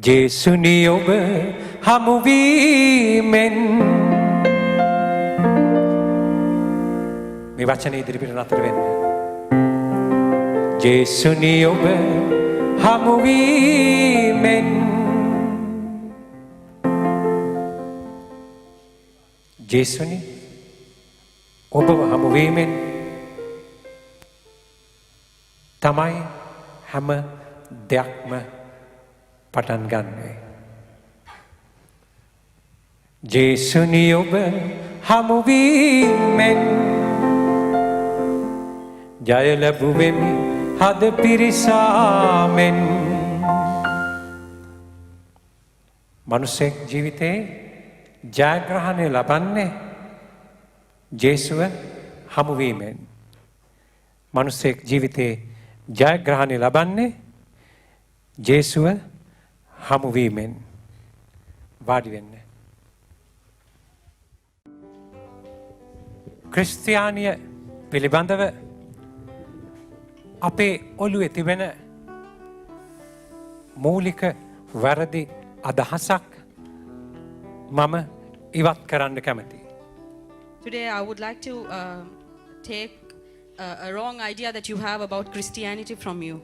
ජේසුනි ඔබ හමුවීමෙන් මේ වචනේ ඉදිරිපිට නතර වෙන්න. ජේසුනි ඔබ හමුවීමෙන් ජේසුනි ඔබ හමුවීමෙන් තමයි හැම දෙයක්ම පටන් ගන්නේ. ජේසුනි ඔබ හමුවීමෙන් ජය ලැබුවෙමි හද පිරිසාමෙන්. මනුස්සෙක් ජීවිතේ ජයග්‍රහණය ලබන්නේ ජේසුව හමුවීමෙන්. මනුස්සෙක් ජීවිතේ ජයග්‍රහණය ලබන්නේ ජේසුව හමුවීමෙන්. වාඩි වෙන්න. ක්‍රිස්තියානිය පිළිබඳව අපේ ඔළුවේ තිබෙන මූලික වැරදි අදහසක් මම ඉවත් කරන්න කැමතියි. Today I would like to take a wrong idea that you have about Christianity from you.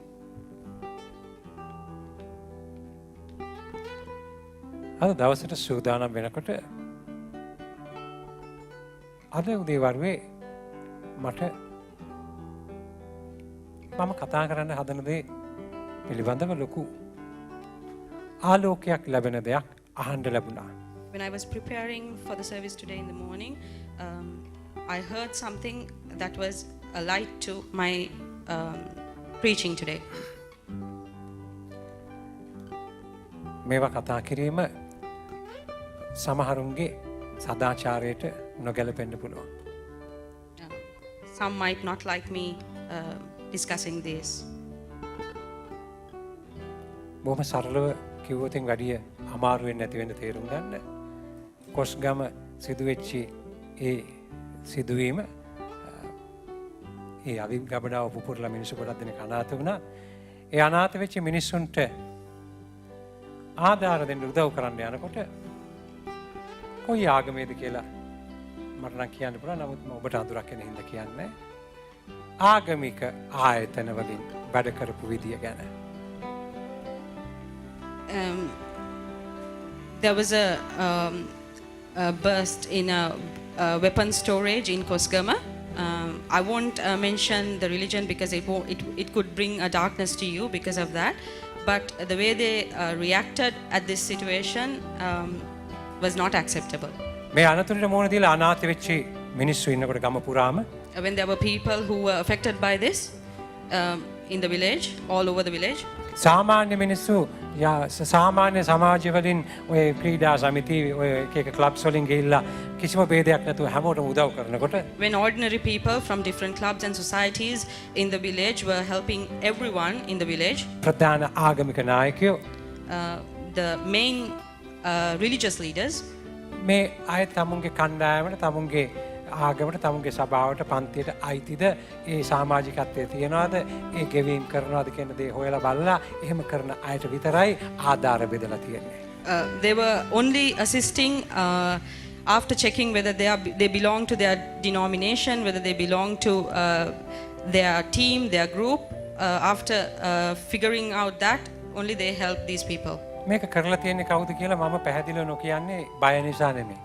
අද දවසට සූදානම් වෙනකොට අද උදේ වරුවේ මට මම කතා කරන්න හදන දේ පිළිබඳව ලොකු ආලෝකයක් ලැබෙන දෙයක් අහන්න ලැබුණා. When I was preparing for the service today in the morning, I heard something that was a light to my preaching today. මේවා කතා කිරීම සමහරුන්ගේ සදාචාරයට නොගැලපෙන්න පුළුවන්. Some might not like me discussing this. බොහොම සරලව කිව්වොතින් වැඩිය අමාරු වෙන්නේ නැති වෙන්න තේරුම් ගන්න. කොස්ගම සිදුවෙච්චි ඒ සිදුවීම ඒ අවිගබඩාව පුපුරලා මිනිස්සු ගොඩක් දෙනෙක් අනාථ වුණා. ඒ අනාථ වෙච්ච මිනිස්සුන්ට ආධාර දෙන්න උදව් කරන්න යනකොට කොයි ආගමේද කියලා මට නම් කියන්න පුළුවන්. නමුත් මම ඔබට අඳුරක් වෙන හින්දා කියන්නේ ආගමික ආයතන වලින් වැඩ කරපු විදිය ගැන. There was a burst in a weapon storage in Kosgama. I won't mention the religion because it could bring a darkness to you because of that. But the way they reacted at this situation was not acceptable. මේ අනතුරට මුහුණ දීලා අනාථ වෙච්ච මිනිස්සු ඉන්නකොට ගම පුරාම When there were people who were affected by this in the village, all over the village, සාමාන්‍ය මිනිස්සු සාමාන්‍ය සමාජ වලින් ඔය ක්‍රීඩා සමිති ඔය එක එක ක්ලබ්ස් වලින් ගිහිල්ලා කිසිම ભેදයක් නැතුව හැමෝටම උදව් කරනකොට when ordinary people from different clubs and societies in the village were helping everyone in the village, ප්‍රධාන ආගමික නායකයෝ the main religious leaders, මේ අය තමුන්ගේ කණ්ඩායමට තමුන්ගේ ආගමට තමුන්ගේ සභාවට පන්තියට අයිතිද ඒ සමාජිකත්වයේ තියනවාද ඒ ගෙවීම් කරනවාද කියන දේ හොයලා බලලා එහෙම කරන අයට විතරයි ආධාර බෙදලා තියෙන්නේ. They were only assisting after checking whether they belong to their denomination, whether they belong to their team, their group. After figuring out that, only they help these people. මේක කරලා තියෙන්නේ කවුද කියලා මම පැහැදිලිව නොකියන්නේ බය නිසා නෙමෙයි.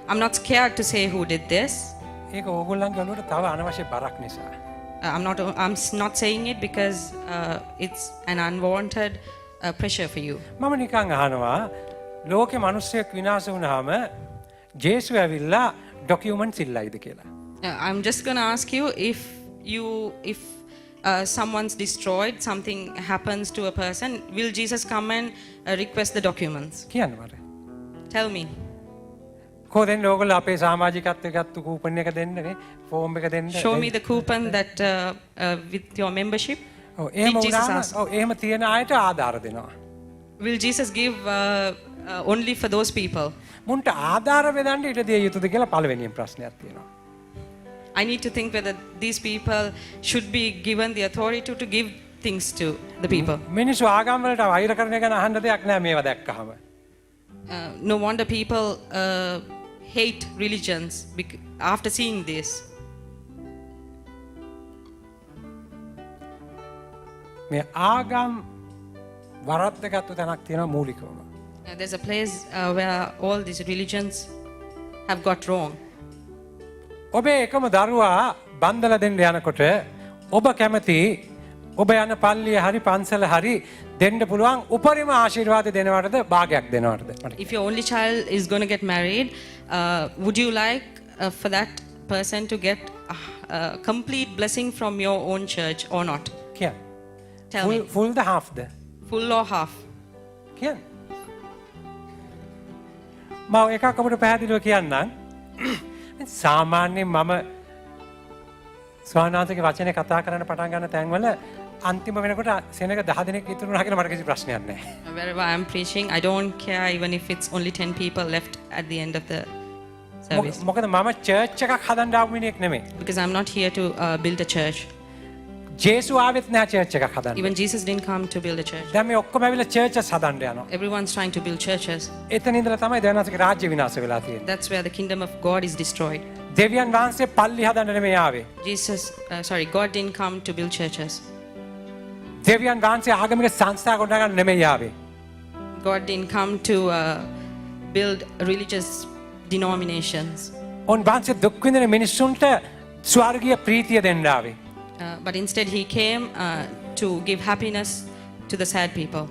I'm not scared to say who did this. ඒක ඕගොල්ලන්ගේ ඔළුවට තව අනවශ්‍ය බරක් නිසා. I'm not saying it because it's an unwanted pressure for you. මම නිකන් අහනවා ලෝකේ මිනිස්සෙක් විනාශ වුණාම ජේසු ඇවිල්ලා ඩොකියුමන්ට්ස් ඉල්ලයිද කියලා. I'm just going to ask you if someone's destroyed, something happens to a person, will Jesus come and request the documents? කියන්න මට. Tell me. කොහෙන්ද ඕගොල්ලෝ අපේ සමාජිකත්වයේ ගත්ත කූපන් එක දෙන්නනේ ෆෝම් එක දෙන්න. Show me the coupon that with your membership. ඔව් එහෙම වුණාම ඔව් එහෙම තියෙන අයට ආධාර දෙනවා. Will Jesus give only for those people? මුන්ට ආධාර බෙදන්න ඉඩ දිය යුතුද කියලා පළවෙනිම ප්‍රශ්නයක් තියෙනවා. I need to think whether these people should be given the authority to give things to the people. මිනිස්සු ආගම් වලට වෛර කරන එක ගැන අහන්න දෙයක් නෑ මේවා දැක්කහම. No wonder people hate religions after seeing this. මේ ආගම් වරද්දගත්තු තැනක් තියෙනවා මූලිකවම. There's a place where all these religions have got wrong. ඔබේ එකම දරුවා බන්දලා දෙන්න යනකොට ඔබ කැමති ඔබ යන පල්ලිය හරි පන්සල හරි දෙන්න පුළුවන් උපරිම ආශිර්වාද දෙනවටද භාගයක් දෙනවටද? If your only child is going to get married, would you like for that person to get a complete blessing from your own church or not? කියන්න. Tell me. Full the half the. Full or half? කියන්න. මම එකක් අපිට පැහැදිලිව කියන්නම්. සාමාන්‍යයෙන් මම ස්වාමීනාථගේ වචනේ කතා කරන්න පටන් ගන්න තැන්වල අන්තිම වෙනකොට සෙනඟ 10 දෙනෙක් ඉතුරු වුණා කියලා මට කිසි ප්‍රශ්නයක් නැහැ. Wherever I'm preaching, I don't care even if it's only 10 people left at the end of the service. මොකද මම චර්ච් එකක් හදන්න ආපු මිනිහෙක් නෙමෙයි. Because I'm not here to build a church. ජේසු ආවෙත් නැහැ චර්ච් එකක් හදන්න. Even Jesus didn't come to build a church. දැන් මේ ඔක්කොම ඇවිල්ලා චර්චස් හදන්න යනවා. Everyone's trying to build churches. එතන ඉඳලා තමයි දෙවියන්ගේ රාජ්‍ය විනාශ වෙලා තියෙන්නේ. That's where the kingdom of God is destroyed. දෙවියන් වහන්සේ පල්ලි හදන්න නෙමෙයි ආවේ. God didn't come to build churches. දෙවියන් වහන්සේ ආගමික සංස්ථා ගොඩනගන්න නෙමෙයි ආවේ. God didn't come to build religious denominations. උන් වහන්සේ දුක් විඳින මිනිස්සුන්ට ස්වර්ගීය ප්‍රීතිය දෙන්න ආවේ. But instead he came to give happiness to the sad people.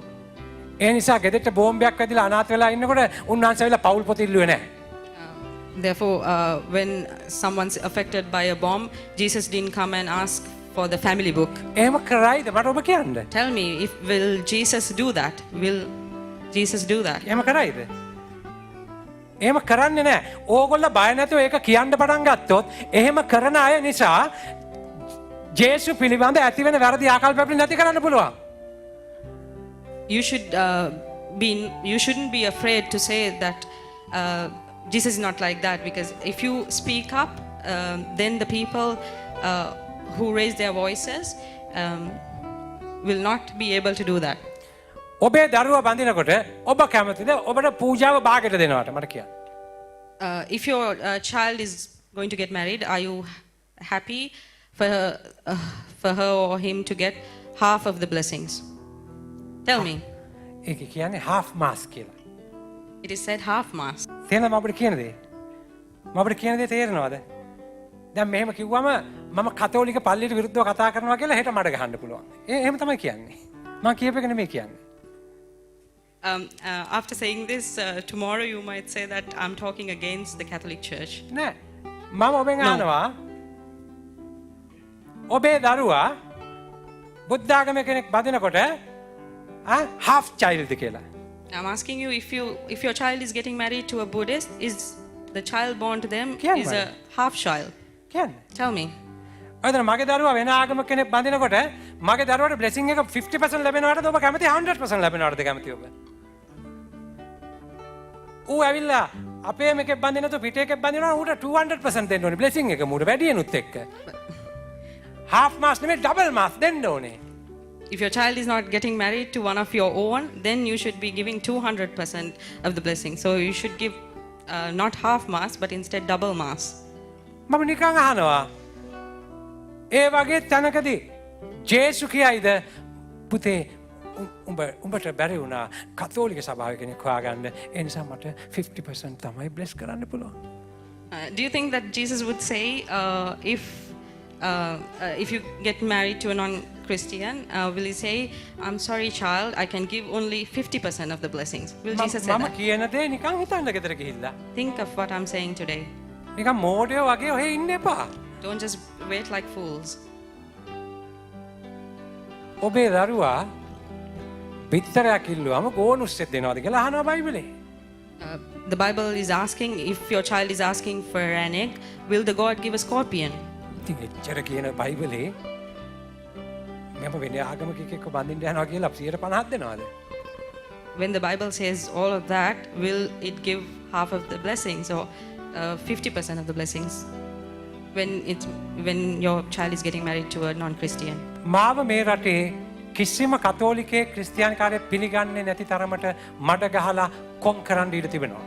ඒ නිසා ගෙදරට බෝම්බයක් වැදිලා අනාථ වෙලා ඉන්නකොට උන්වහන්සේ ඇවිල්ලා පවුල් පොත ඉල්ලුවේ නැහැ. Therefore, when someone's affected by a bomb, Jesus didn't come and ask for the family book. එහෙම කරයිද මට ඔබ කියන්න? Tell me, will Jesus do that? Will Jesus do that? එහෙම කරයිද? එහෙම කරන්නේ නැහැ. ඕගොල්ලෝ බය නැතුව ඒක කියන්න පටන් ගත්තොත් එහෙම කරන අය නිසා ජේසු පිළිබඳ ඇතිවෙන වැරදි ආකල්ප අපිට නැති කරන්න පුළුවන්. You shouldn't be afraid to say that Jesus is not like that, because if you speak up, then the people who raise their voices will not be able to do that. ඔබේ දරුවා බඳිනකොට ඔබ කැමතිද ඔබට පූජාව භාගයට දෙනවට මට කියන්න. If your child is going to get married, are you happy for her or him to get half of the blessings? Tell me. ඒක කියන්නේ half mass කියලා. It is said half mass. තේරෙනවද අපිට කියන දේ? අපිට කියන දේ තේරෙනවද? දැන් මෙහෙම කිව්වම මම කතෝලික පල්ලියට විරුද්ධව කතා කරනවා කියලා හෙට මඩ ගහන්න පුළුවන්. එහෙම තමයි කියන්නේ. මම කියප එක නෙමෙයි කියන්නේ. After saying this, tomorrow you might say that I'm talking against the Catholic Church. නෑ. මම ඔබෙන් අහනවා ඔබේ දරුවා බුද්ධ ආගමේ කෙනෙක් බඳිනකොට half child කියලා. I'm asking you, if your child is getting married to a Buddhist, is the child born to them is a half child? කියන්නේ. Tell me. ඔයදර මගේ දරුවා වෙන ආගමක කෙනෙක් බඳිනකොට මගේ දරුවාට බ්ලෙසිං එක 50% ලැබෙනවටද ඔබ කැමති 100% ලැබෙනවටද කැමති ඔබ? ඌ ඇවිල්ලා අපේ මේකෙක් බඳිනතු පිටේ එකෙක් බඳිනවා ඌට 200% දෙන්න ඕනේ බ්ලෙසිං එක මූට වැඩියනුත් එක්ක. half mass නෙමෙයි double mass දෙන්න ඕනේ. If your child is not getting married to one of your own, then you should be giving 200% of the blessing. So you should give not half mass, but instead double mass. මම නිකන් අහනවා. ඒ වගේ තැනකදී ජේසු කියයිද පුතේ උඹට බැරි වුණා කතෝලික සභාවේ කෙනෙක් හොයාගන්න ඒ නිසා මට 50% තමයි බ්ලෙස් කරන්න පුළුවන්. Do you think that Jesus would say if you get married to a non-Christian, will he say, I'm sorry child, I can give only 50% of the blessings? Will Jesus say මම that? කියන දේ නිකන් හිතන්න ගෙදර ගිහිල්ලා. Think of what I'm saying today. නිකන් මෝඩයෝ වගේ ඔහෙ ඉන්න එපා. Don't just wait like fools. ඔබේ දරුවා පිටරයක් ඉල්ලුවම ගෝනුස්සෙත් දෙනවද කියලා අහනවා බයිබලේ. The Bible is asking, if your child is asking for an egg, will the God give a scorpion? ඉතින් එච්චර කියන බයිබලේ මම වෙන ආගමක එක්ක බඳින්න යනවා කියලා 150ක් දෙනවද? When the Bible says all of that, will it give half of the blessings or 50% of the blessings when your child is getting married to a non-Christian? මාව මේ රටේ කිසිම කතෝලිකයෙක් ක්‍රිස්තියානි කාර්යය පිළිගන්නේ නැති තරමට මඩ ගහලා කොන් කරන්න ඉඩ තිබෙනවා.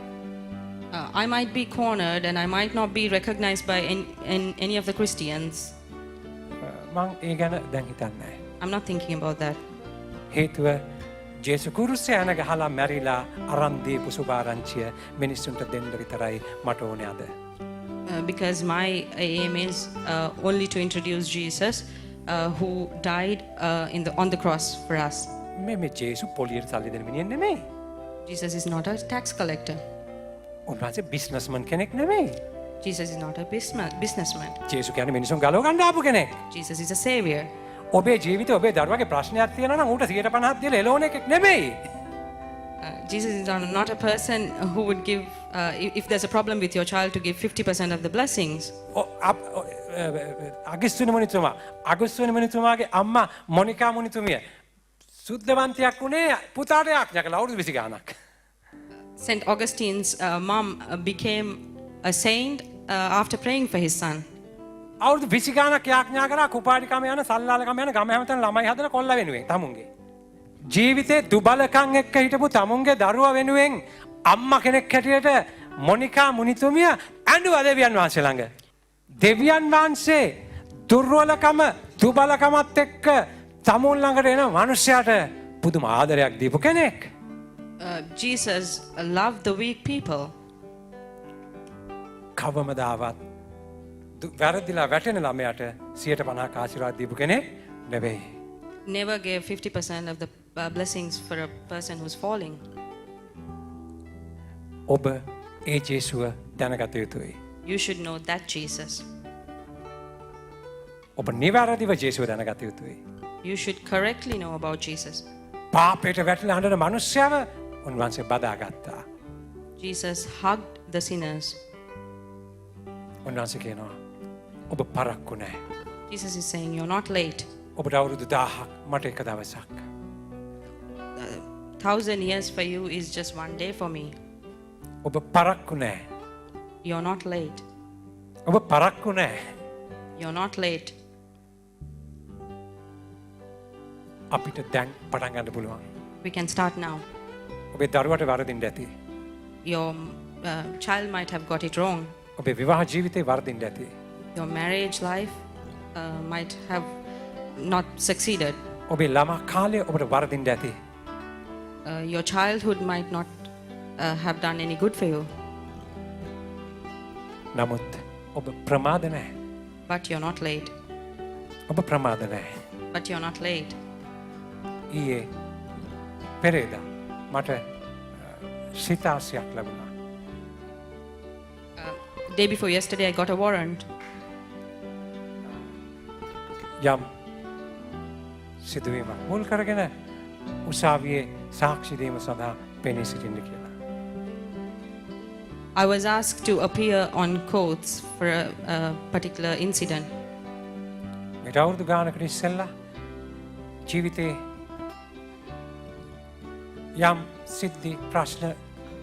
I might be cornered and I might not be recognized by any of the Christians. මං ඒ ගැන දැන් හිතන්නේ නැහැ. I'm not thinking about that. හේතුව ජේසු කුරුසයන ගහලා මැරිලා අරන් දීපු සුභාරංචිය මිනිස්සුන්ට දෙන්න විතරයි මට ඕනේ අද. Because my aim is only to introduce Jesus who died on the cross for us. මේ ජේසු පොලියට සල්ලි දෙන මිනිහෙක් නෙමෙයි. Jesus is not a tax collector. උන්වහන්සේ බිස්නස්මන් කෙනෙක් නෙමෙයි. Jesus is not a businessman. ජේසු කියන්නේ මිනිසුන් ගලව ගන්න ආපු කෙනෙක්. Jesus is a savior. ඔබේ ජීවිතේ ඔබේ දරුවගේ ප්‍රශ්නයක් තියෙනවා නම් ඌට 150ක් දීලා එළවන එකක් නෙමෙයි. Jesus is not a person who would give, if there's a problem with your child, to give 50% of the blessings. අගස්තුනි මුනිතුමාගේ අම්මා මොනිකා මුනිතුමිය සුද්ධවන්තයක් වුණේ පුතාට යාඥා කළා අවුරුදු 20 ගාණක්. St. Augustine's mom became a saint after praying for his son. අවුරුදු 20 ගාණක් යාඥා කරා කුපාඩිකම යන සල්ලාලකම යන ගම හැමතැන ළමයි හදන කොල්ල වෙනුවෙන් තමුන්ගේ. ජීවිතේ දුබලකම් එක්ක හිටපු තමුන්ගේ දරුවා වෙනුවෙන් අම්මා කෙනෙක් හැටියට මොනිකා මුනිතුමිය ඇඬුවා දෙවියන් වහන්සේ ළඟ. දෙවියන් වහන්සේ දුර්වලකම දුබලකමත් එක්ක තමුන් ළඟට එන මිනිසයාට පුදුම ආදරයක් දීපු කෙනෙක්. Jesus loved the weak people. කවමදාවත් වැරදිලා වැටෙන ළමයාට 150ක ආශිර්වාද දීපු කෙනෙක් නෙවෙයි. Never gave 50% of the blessings for a person who's falling. ඔබ ඒ ජේසුව දැනගත යුතුයි. You should know that Jesus. ඔබ නිවැරදිව ජේසුව දැනගත යුතුයි. You should correctly know about Jesus. පාපයට වැටලා හඬන මිනිස්සයව උන්වහන්සේ බදාගත්තා. Jesus hugged the sinners. උන්වහන්සේ කියනවා ඔබ පරක්කු නැහැ. Jesus is saying, you're not late. ඔබට අවුරුදු 1000ක් මට එක දවසක්. 1,000 years for you is just one day for me. ඔබ පරක්කු නැහැ. You're not late. ඔබ පරක්කු නැහැ. You're not late. අපිට දැන් පටන් ගන්න පුළුවන්. We can start now. ඔබේ දරුවට වරදින්න ඇති. Your child might have got it wrong. ඔබේ විවාහ ජීවිතේ වරදින්න ඇති. Your marriage life might have not succeeded. ඔබේ ළමා කාලය ඔබට වරදින්න ඇති. Your childhood might not have done any good for you. නමුත් ඔබ ප්‍රමාද නැහැ. But you're not late. ඔබ ප්‍රමාද නැහැ. But you're not late. ඊයේ පෙරේදා මට සිතාසියක් ලැබුණා. Day before yesterday, I got a warrant. යම් සිදුවීමක් මුල් කරගෙන උසාවියේ සාක්ෂි දීම සඳහා පෙනී සිටින්න කියලා. I was asked to appear on courts for a particular incident. මීට අවුරුදු ගානකට ඉස්සෙල්ලා ජීවිතේ යම් සිද්ධි ප්‍රශ්න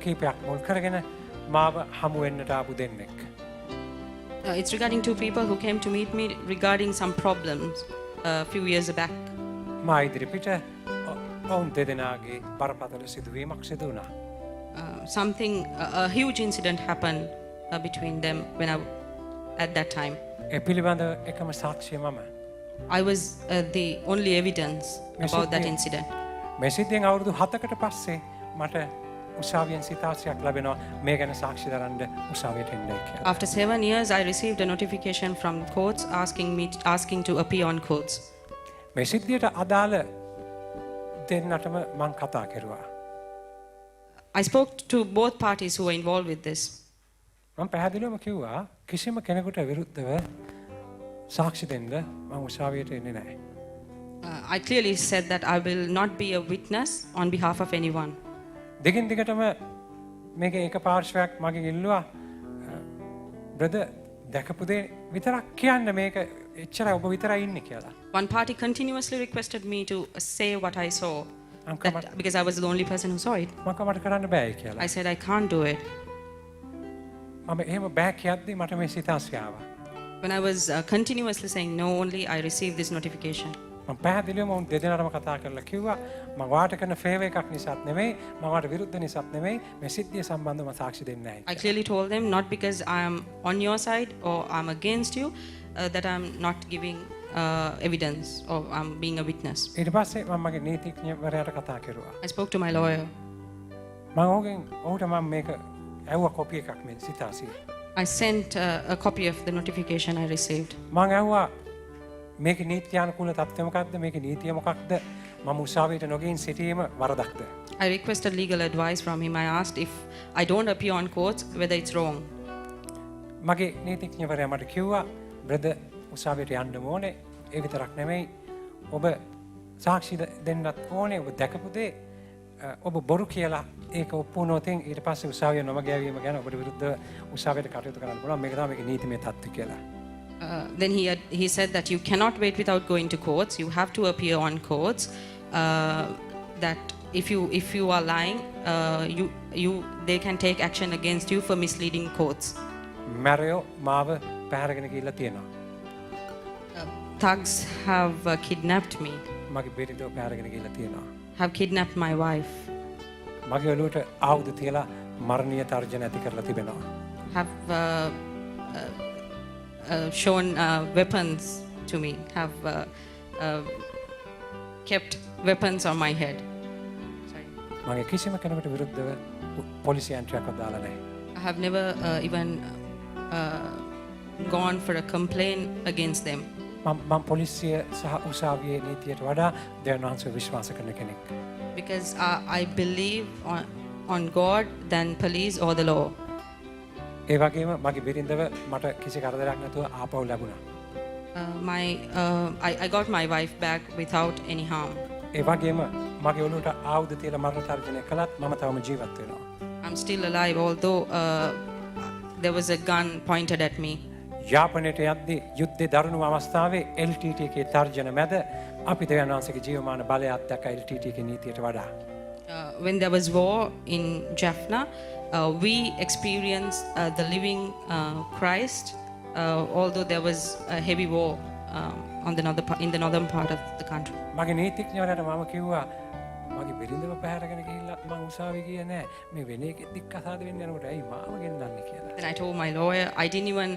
කීපයක් මුල් කරගෙන මාව හමු වෙන්නට ආපු දෙන්නෙක්. It's regarding two people who came to meet me regarding some problems a few years back. මා ඉදිරිපිට ඔවුන් දෙදෙනාගේ බරපතල සිදුවීමක් සිදු වුණා. A huge incident happened between them at that time. ඒ පිළිබඳව එකම සාක්ෂිය මම. I was the only evidence about that incident. මේ සිද්ධියෙන් අවුරුදු 7කට පස්සේ මට උසාවියෙන් සිතාසියක් ලැබෙනවා මේ ගැන සාක්ෂි දරන්න උසාවියට එන්නයි කියලා. After 7 years, I received a notification from courts asking to appear on courts. මේ සිද්ධියට අදාළ දෙන්නටම මං කතා කරුවා. I spoke to both parties who were involved with this. මම පැහැදිලිවම කිව්වා කිසිම කෙනෙකුට විරුද්ධව සාක්ෂි දෙන්න මම උසාවියට එන්නේ නැහැ. I clearly said that I will not be a witness on behalf of anyone. දෙකින් දිගටම මේක එක පාර්ශ්වයක් මගෙන් ඉල්ලුවා බ්‍රදර් දැකපු දේ විතරක් කියන්න මේක එච්චරයි ඔබ විතරයි ඉන්නේ කියලා. One party continuously requested me to say what I saw because I was the only person who saw it. මම කමට කරන්න බෑයි කියලා. I said I can't do it. මම එහෙම බෑ කියද්දි මට මේ සිතාසිය ආවා. When I was continuously saying no only, I received this notification. මම පැහැදිලිවම උන් දෙදෙනාටම කතා කරලා කිව්වා මම වාට කරන ෆේවර් එකක් නිසාත් නෙමෙයි මම වාට විරුද්ධ නිසාත් නෙමෙයි මේ සිද්ධිය සම්බන්ධව මම සාක්ෂි දෙන්නේ නැහැ. I clearly told them not because I am on your side or I'm against you that I'm not giving evidence or I'm being a witness. ඊට පස්සේ මම මගේ නීතිඥවරයාට කතා කරුවා. I spoke to my lawyer. මම ඔහුට මම මේක ඇහුවා කොපි එකක් මේ සිතාසිය. I sent a copy of the notification I received. මම ඇහුවා මේක නීත්‍යානුකූල තත්ත්වය මොකක්ද මේක නීතිය මොකක්ද මම උසාවියට නොගින් සිටීම වරදක්ද? I requested legal advice from him. I asked if I don't appear on courts whether it's wrong. මගේ නීතිඥවරයා මට කිව්වා බ්‍රදර් උසාවියට යන්න ඕනේ ඒ විතරක් නෙමෙයි ඔබ සාක්ෂි දෙන්නත් ඕනේ ඔබ දැකපු දේ ඔබ බොරු කියලා ඒක ඔප්පු නොතෙන් ඊට පස්සේ උසාවිය නොම ගෑවීම ගැන ඔබට විරුද්ධව උසාවියට කටයුතු කරන්න පුළුවන් මේක තමයි මේකේ නීතිමය තත්ත්වය කියලා. Then he said that you cannot wait without going to courts. You have to appear on courts. That if you are lying, they can take action against you for misleading courts. මැරයෝ මාව පැහැරගෙන ගිහිල්ලා තියෙනවා. Thugs have kidnapped me. මගේ බිරිඳව පැහැරගෙන ගිහිල්ලා තියෙනවා. Have kidnapped my wife. මගේ ඔළුවට ආයුධ තියලා මරණීය තර්ජන ඇති කරලා තිබෙනවා. Have shown weapons to me. Have kept weapons on my head. Sorry. මගේ කිසිම කෙනෙකුට විරුද්ධව පොලිසිය ඇන්ට්‍රියක් දාලා නැහැ. I have never even gone for a complaint against them. මම පොලිසිය සහ උසාවියේ නීතියට වඩා දෙවියන් වහන්සේව විශ්වාස කරන කෙනෙක්. Because I believe on God than police or the law. ඒ වගේම මගේ බිරිඳව මට කිසි කරදරයක් නැතුව ආපහු ලැබුණා. I got my wife back without any harm. ඒ වගේම මගේ ඔළුවට ආයුධ තියලා මරණ තර්ජනය කළත් මම තවම ජීවත් වෙනවා. I'm still alive although there was a gun pointed at me. යාපනයට යද්දී යුද්ධේ දරුණු අවස්ථාවේ LTT එකේ තර්ජන මැද අපි දෙවියන් වහන්සේගේ ජීවමාන බලය අත්දැක LTT එකේ නීතියට වඩා. When there was war in Jaffna, we experienced the living Christ, although there was a heavy war in the northern part of the country. මගේ නීතිඥවරයාට මම කිව්වා මගේ බිරිඳව පැහැරගෙන ගිහිල්ලා මං උසාවිය ගියේ නැහැ. මේ වෙන එකෙක් දික්කසාද වෙන්න යනකොට ඇයි මාව ගෙන්නන්නේ කියලා. Then I told my lawyer I didn't even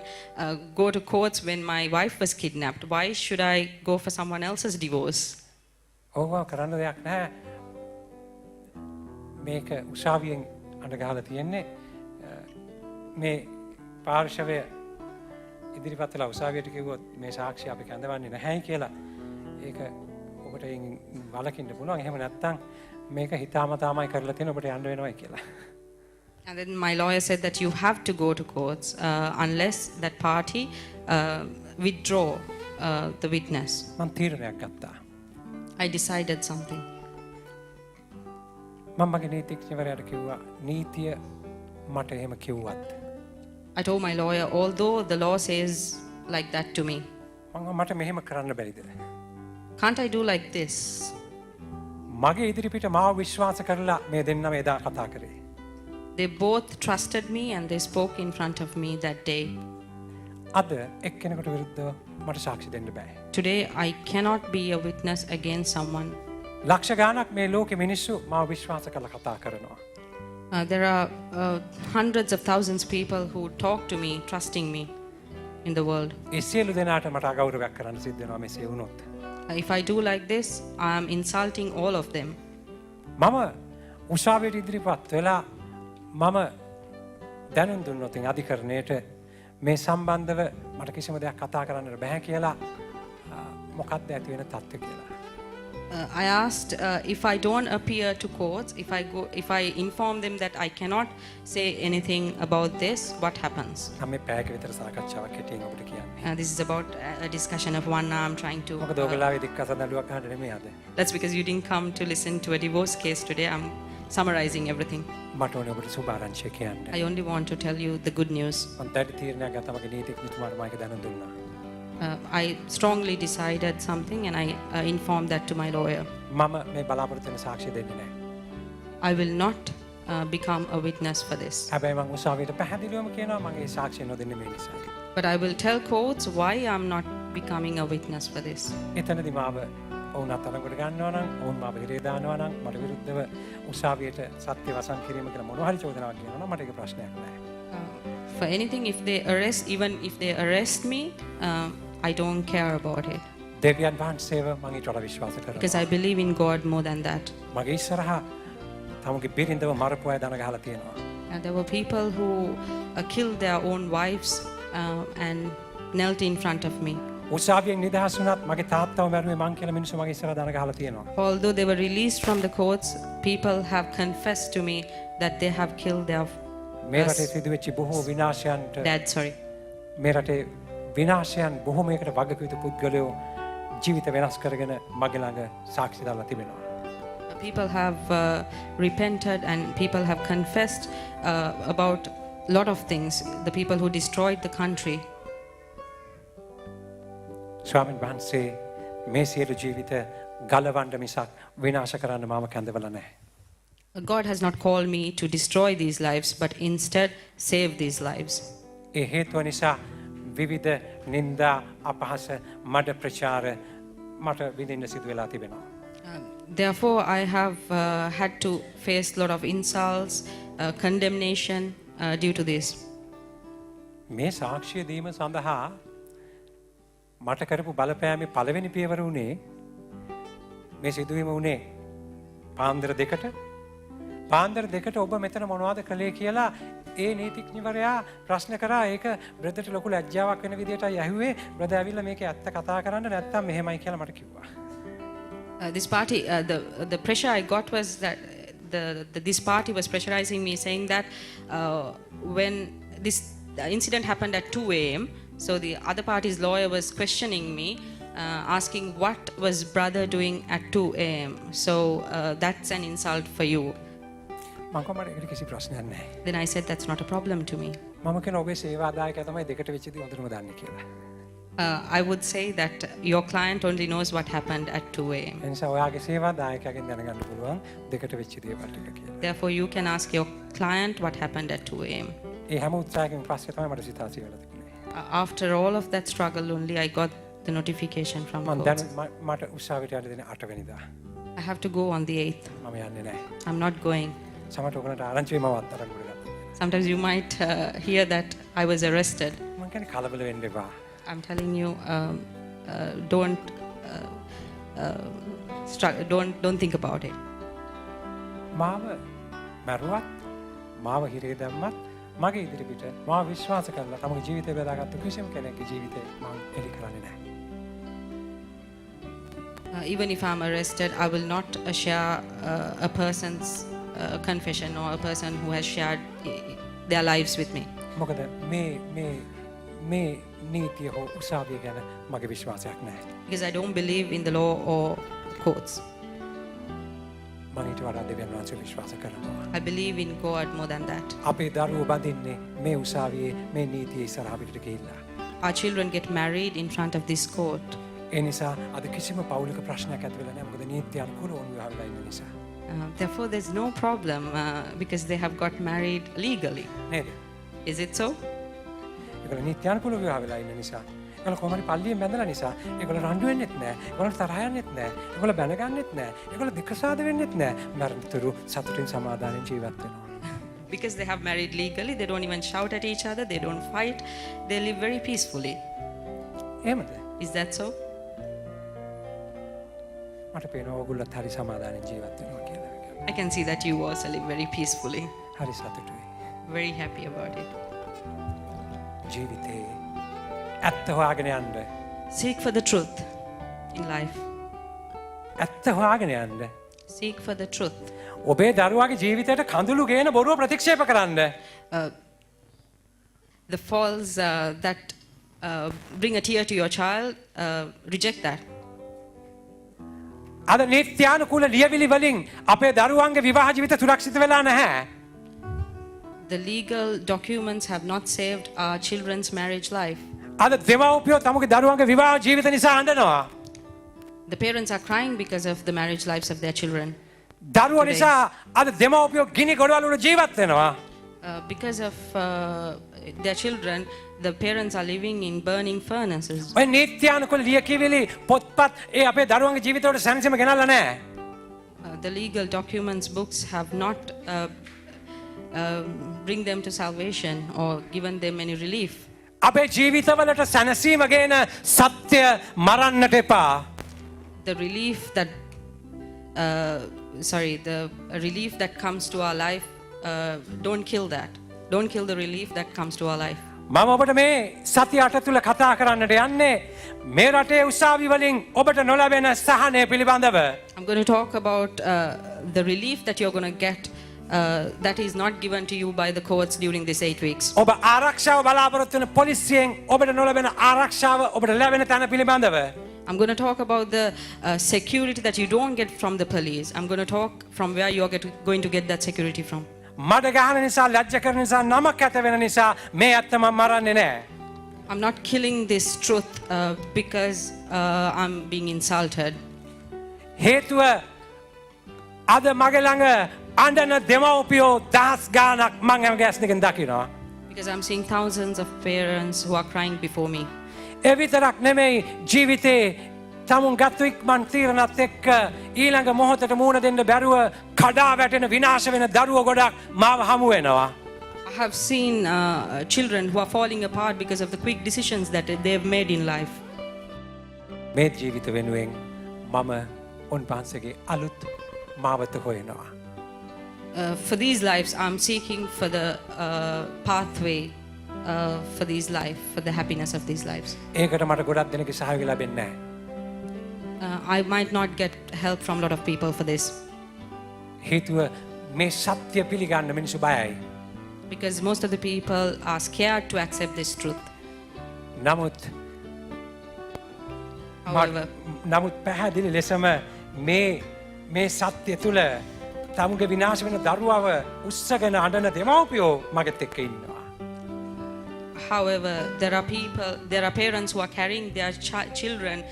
go to courts when my wife was kidnapped. Why should I go for someone else's divorce? ඕවා කරන්න දෙයක් නැහැ. මේක උසාවියෙන් අඬ ගහලා තියෙන්නේ මේ පාර්ශවය ඉදිරිපත් කළා උසාවියට කිව්වොත් මේ සාක්ෂි අපි කැඳවන්නේ නැහැයි කියලා ඒක ඔබට වලකින්න පුළුවන් එහෙම නැත්නම් මේක හිතාමතාමයි කරලා තියෙන ඔබට යන්න වෙනවයි කියලා. And then my lawyer said that you have to go to courts unless that party withdraw the witness. මම තීරණයක් ගත්තා. I decided something. මම මගේ නීතිඥවරයාට කිව්වා නීතිය මට එහෙම කිව්වත් I told my lawyer although the law says like that to me. මට මෙහෙම කරන්න බැරිද? Can't I do like this? මගේ ඉදිරිපිට මාව විශ්වාස කරලා මේ දෙන්නම එදා කතා කරේ. They both trusted me and they spoke in front of me that day. අද එක්කෙනෙකුට විරුද්ධව මට සාක්ෂි දෙන්න බෑ. Today I cannot be a witness against someone. ලක්ෂ ගාණක් මේ ලෝකෙ මිනිස්සු මාව විශ්වාස කරලා කතා කරනවා. There are hundreds of thousands of people who talk to me, trusting me in the world. ඒ සියලු දෙනාට මට අගෞරවයක් කරන්න සිද්ධ වෙනවා මෙසේ වුණොත්. If I do like this, I am insulting all of them. මම උසාවියට ඉදිරිපත් වෙලා මම දැනුම් දුන්නොත් අධිකරණයට මේ සම්බන්ධව මට කිසිම දෙයක් කතා කරන්නට බෑ කියලා මොකක්ද ඇති වෙන තත්ත්වය කියලා. I asked if I don't appear to courts, if I inform them that I cannot say anything about this, what happens? මේ පැයක විතර සාකච්ඡාවක් හිටියෙන් ඔබට කියන්නේ. This is about a discussion of 1 hour. I'm trying to. මොකද ඔයගොල්ලෝ දික්කසන් නඩුවක් අහන්න නෙමෙයි අද. That's because you didn't come to listen to a divorce case today. I'm summarizing everything. මට ඕනේ ඔබට සුබ ආරංචිය කියන්න. I only want to tell you the good news. මම දැඩි තීරණයක් ගත්තා මගේ නීතිඥතුමාට මම ඒක දැනුම් දුන්නා. I strongly decided something and I informed that to my lawyer. මම මේ බලාපොරොත්තු වෙන සාක්ෂි දෙන්නේ නැහැ. I will not become a witness for this. හැබැයි මම උසාවියට පැහැදිලිවම කියනවා මම ඒ සාක්ෂිය නොදෙන්නේ මේ නිසායි. But I will tell courts why I'm not becoming a witness for this. එතනදී මාව ඔවුන් අත්අඩංගුවට ගන්නවා නම් ඔවුන් මාව හිරේ දානවා නම් මට විරුද්ධව උසාවියට සත්‍ය වසන් කිරීම කියලා මොනවා හරි චෝදනාවක් කියනවා නම් මට ඒක ප්‍රශ්නයක් නැහැ. For anything, if they arrest, even if they arrest me, I don't care about it දෙවියන් වහන්සේව මම ඊට වඩා විශ්වාස කරනවා. because I believe in God more than that. මගේ ඉස්සරහා තමුගේ බිරිඳව මරපු අය දන ගහලා තියෙනවා. And there were people who killed their own wives and knelt in front of me. උසාවියෙන් නිදහස් වුණත් මගේ තාත්තව මැරුවේ මං කියලා මිනිස්සු මගේ ඉස්සරහා දන ගහලා තියෙනවා. Although they were released from the courts, people have confessed to me that they have killed their මේ රටේ සිදුවෙච්ච බොහෝ විනාශයන්ට dad. Sorry. මේ රටේ විනාශයන් බොහොමයකට වගකීතු පුද්ගලයෝ ජීවිත වෙනස් කරගෙන මගේ ළඟ සාක්ෂි දාලා තිබෙනවා. People have repented and people have confessed about a lot of things. The people who destroyed the country. ස්වාමීන් වහන්සේ මේ සියලු ජීවිත ගලවන්න මිසක් විනාශ කරන්න මාව කැඳවලා නැහැ. God has not called me to destroy these lives, but instead save these lives. ඒ හේතුව නිසා විවිධ නින්දා අපහාස මඩ ප්‍රචාර මට විඳින්න සිදු වෙලා තිබෙනවා. Therefore, I have had to face a lot of insults, condemnation due to this. මේ සාක්ෂිය දීම සඳහා මට කරපු බලපෑමේ පළවෙනි පියවර උනේ මේ සිදුවීම උනේ පාන්දර දෙකට ඔබ මෙතන මොනවද කළේ කියලා ඒ නීතිඥවරයා ප්‍රශ්න කරා. ඒක බ්‍රදර්ට ලොකු ලැජ්ජාවක් වෙන විදිහටයි ඇහුවේ. බ්‍රදර් ඇවිල්ලා මේක ඇත්ත කතා කරන්න නැත්තම් මෙහෙමයි කියලා මට කිව්වා. This party, the pressure I got was that this party was pressurizing me, saying that when this incident happened at 2 a.m., so the other party's lawyer was questioning me, asking what was brother doing at 2 a.m. So that's an insult for you. මම කොහමද ඒකට කිසි ප්‍රශ්නයක් නැහැ. Then I said that's not a problem to me. මම කියන ඔබේ සේවාදායකයා තමයි දෙකට වෙච්ච දේ හොඳටම දන්නේ කියලා. I would say that your client only knows what happened at 2 a.m. ඒ නිසා ඔයාගේ සේවාදායකයාගෙන් දැනගන්න පුළුවන් දෙකට වෙච්ච දේවල් ටික කියලා. Therefore, you can ask your client what happened at 2 a.m. ඒ හැම උත්සාහයකින් පස්සේ තමයි මට සිතාසි වෙලා තිබුණේ. After all of that struggle, only I got the notification from මම court. දැන් මට උත්සාහයට යන්න දෙන්නේ 8 වෙනිදා. I have to go on the 8th. මම යන්නේ නැහැ. I'm not going. සමහරට ඔයගලන්ට ආරංචි වෙමවත් අරන් ගත්තා. Sometimes you might hear that I was arrested. මම කියන්නේ කලබල වෙන්න එපා. I'm telling you, don't think about it. මාව මරුවත් මාව හිරේ දැම්මත් මගේ ඉදිරිපිට මාව විශ්වාස කරලා තමගේ ජීවිතය බෙදාගත්ත කිසිම කෙනෙක්ගේ ජීවිතේ මම එලි කරන්නේ නැහැ. Even if I'm arrested, I will not share a person's confession or a person who has shared their lives with me. මොකද මේ නීතිය හෝ උසාවිය ගැන මගේ විශ්වාසයක් නැහැ. Because I don't believe in the law or courts. මම ඊට වඩා දෙවියන් වහන්සේ විශ්වාස කරනවා. I believe in God more than that. අපේ දරුවෝ බඳින්නේ මේ උසාවියේ මේ නීතිය ඉස්සරහ පිටට ගිහිල්ලා. Our children get married in front of this court. ඒ නිසා අද කිසිම පෞලික ප්‍රශ්නයක් ඇති වෙලා නැහැ. මොකද නීතිය අනුකූලව විවාහ වෙලා ඉන්න නිසා. Therefore, there's no problem because they have got married legally. නේද? Is it so? ඒගොල්ලෝ නීති අනුකූලව විවාහ වෙලා ඉන්න නිසා. ඒගොල්ලෝ කොහොමද පල්ලියෙන් බැඳලා නිසා. ඒගොල්ලෝ රණ්ඩු වෙන්නෙත් නැහැ. ඒගොල්ලෝ තරහ යන්නෙත් නැහැ. ඒගොල්ලෝ බැනගන්නෙත් නැහැ. ඒගොල්ලෝ දෙකසාද වෙන්නෙත් නැහැ. මරණතුරු සතුටින් සමාදානෙන් ජීවත් වෙනවා. Because they have married legally, they don't even shout at each other, they don't fight, they live very peacefully. එහෙමද? Is that so? මට පේනවා ඕගොල්ලොත් හරි සමාදානෙන් ජීවත් වෙනවා කියලා. I can see that you also live very peacefully. හරි සතුටුයි. Very happy about it. ජීවිතේ ඇත්ත හොයාගෙන යන්න. Seek for the truth in life. ඇත්ත හොයාගෙන යන්න. Seek for the truth. ඔබේ දරුවාගේ ජීවිතයට කඳුළු ගේන බොරුව ප්‍රතික්ෂේප කරන්න. The false that bring a tear to your child, reject that. අද නීත්‍යානුකූල ලියවිලි වලින් අපේ දරුවන්ගේ විවාහ ජීවිත සුරක්ෂිත වෙලා නැහැ. The legal documents have not saved our children's marriage life. අද දෙමව්පියෝ තමුගේ දරුවන්ගේ විවාහ ජීවිත නිසා අඬනවා. The parents are crying because of the marriage lives of their children. දරුවෝ නිසා අද දෙමව්පියෝ ගිනි ගොඩවල් වල ජීවත් වෙනවා. Because of their children, the parents are living in burning furnaces. ඔය නීත්‍යානුකූල ලියකියවිලි පොත්පත් ඒ අපේ දරුවන්ගේ ජීවිතවලට සැනසීම ගෙනල්ලා නැහැ. The legal documents, books have not bring them to salvation or given them any relief. අපේ ජීවිතවලට සැනසීම ගේන සත්‍ය මරන්නට එපා. The relief that, the relief that comes to our life, don't kill that. Don't kill the relief that comes to our life. මම ඔබට මේ සතිය අට තුල කතා කරන්නට යන්නේ මේ රටේ උසාවි වලින් ඔබට නොලැබෙන සහනය පිළිබඳව. I'm going to talk about the relief that you're going to get that is not given to you by the courts during these 8 weeks. ඔබ ආරක්ෂාව බලාපොරොත්තු වෙන පොලිසියෙන් ඔබට නොලැබෙන ආරක්ෂාව ඔබට ලැබෙන තැන පිළිබඳව. I'm going to talk about the security that you don't get from the police. I'm going to talk from where you are going to get that security from. මඩ ගහන නිසා ලැජ්ජ කරන නිසා නමක් ඇත වෙන නිසා මේ ඇත්ත මම මරන්නේ නැහැ. I'm not killing this truth because I'm being insulted. හේතුව අද මගේ ළඟ අඬන දෙමව්පියෝ දහස් ගාණක් මම හැම ගැස්නකින් දකිනවා. Because I'm seeing thousands of parents who are crying before me. ඒ විතරක් නෙමෙයි ජීවිතේ තමුන් ගත්තු ඉක්මන් තීරණත් එක්ක ඊළඟ මොහොතට මූණ දෙන්න බැරුව කඩා වැටෙන විනාශ වෙන දරුවෝ ගොඩක් මාව හමු වෙනවා. I have seen children who are falling apart because of the quick decisions that they've made in life. මේ ජීවිත වෙනුවෙන් මම උන්වහන්සේගේ අලුත් මාවත හොයනවා. For these lives, I'm seeking for the pathway for these life, for the happiness of these lives. ඒකට මට ගොඩක් දෙනෙක්ගේ සහයෝගය ලැබෙන්නේ නැහැ. I might not get help from a lot of people for this. හේතුව මේ සත්‍ය පිළිගන්න මිනිස්සු බයයි. Because most of the people are scared to accept this truth. නමුත් However, පැහැදිලි ලෙසම මේ සත්‍ය තුල තමුගේ විනාශ වෙන දරුවව උස්සගෙන අඬන දෙමව්පියෝ මගෙත් එක්ක ඉන්නවා. However, there are parents who are carrying their children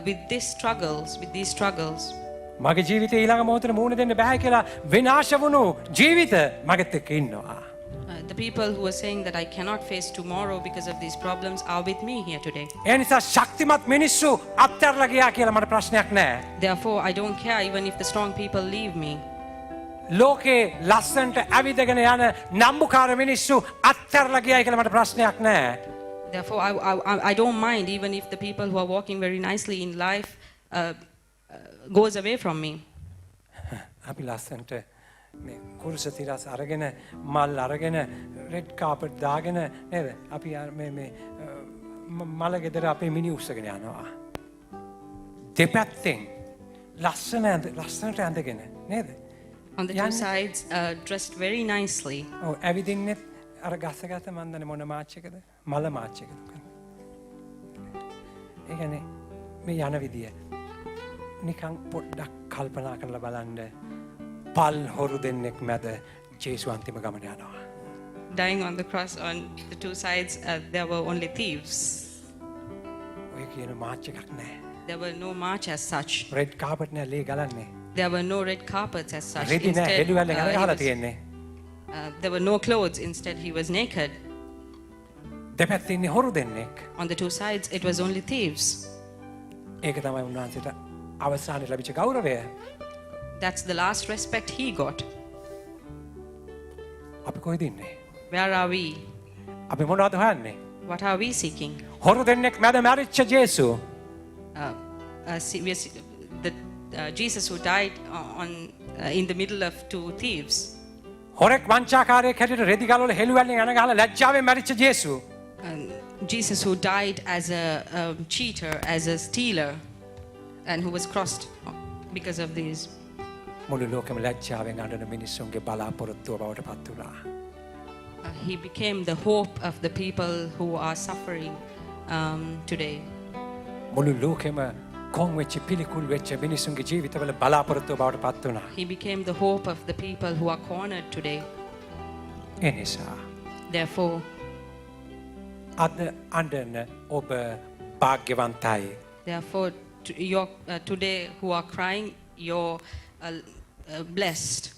with these struggles. මගේ ජීවිතේ ඊළඟ මොහොතේ මූණ දෙන්න බෑ කියලා විනාශ වුණු ජීවිත මගෙත් එක්ක ඉන්නවා. The people who are saying that I cannot face tomorrow because of these problems are with me here today. ඒ නිසා ශක්තිමත් මිනිස්සු අත්හැරලා ගියා කියලා මට ප්‍රශ්නයක් නැහැ. Therefore, I don't care even if the strong people leave me. ලෝකේ ලස්සන්ට ඇවිදගෙන යන නම්බුකාර මිනිස්සු අත්හැරලා ගියායි කියලා මට ප්‍රශ්නයක් නැහැ. Therefore, I don't mind even if the people who are walking very nicely in life goes away from me. අපි ලස්සන්ට මේ කුරුස තිරස් අරගෙන මල් අරගෙන රෙඩ් කාපට් දාගෙන නේද? අපි මේ මල ගෙදර අපේ මිනි උස්සගෙන යනවා. දෙපැත්තෙන් ලස්සනට ඇඳගෙන නේද? On the two sides, dressed very nicely. ඔව් ඇවිදින්නෙත් අර ගසගත මන් දන්නේ මොන මාච් එකද? මල මාච් එකද? ඒ කියන්නේ මේ යන විදිය නිකන් පොඩ්ඩක් කල්පනා කරලා බලන්න පල් හොරු දෙන්නෙක් මැද ජේසු අන්තිම ගමන යනවා. Dying on the cross on the two sides, there were only thieves. ඔය කියන මාච් එකක් නැහැ. There were no march as such. Red carpet නෑ ලේ ගලන්නේ. There were no red carpets as such. රෙදි නෑ හෙළුවල්ලෙන් අර ගහලා තියෙන්නේ. There were no clothes. Instead, he was naked. දෙපැත්තේ ඉන්නේ හොරු දෙන්නෙක්. On the two sides, it was only thieves. ඒක තමයි උන්වහන්සේට අවසානයේ ලැබිච්ච ගෞරවය. That's the last respect he got. අපි කොහෙද ඉන්නේ? Where are we? අපි මොනවද හොයන්නේ? What are we seeking? හොරු දෙන්නෙක් මැද මැරිච්ච ජේසු. Jesus who died in the middle of two thieves. හොරෙක් වංචාකාරයෙක් හැටියට රෙදි ගලවල හෙළුවල්ලෙන් අන ගහලා ලැජ්ජාවෙන් මැරිච්ච ජේසු. Jesus who died as a cheater, as a stealer, and who was crossed because of these. මුළු ලෝකෙම ලැජ්ජාවෙන් අඬන මිනිස්සුන්ගේ බලාපොරොත්තුව බවට පත් වුණා. He became the hope of the people who are suffering today. මුළු ලෝකෙම කොන් වෙච්ච පිළිකුල් වෙච්ච මිනිස්සුන්ගේ ජීවිතවල බලාපොරොත්තුව බවට පත් වුණා. He became the hope of the people who are cornered today. ඒ නිසා Therefore, අද අඬන ඔබ භාග්‍යවන්තයි. Therefore, today who are crying, you're blessed.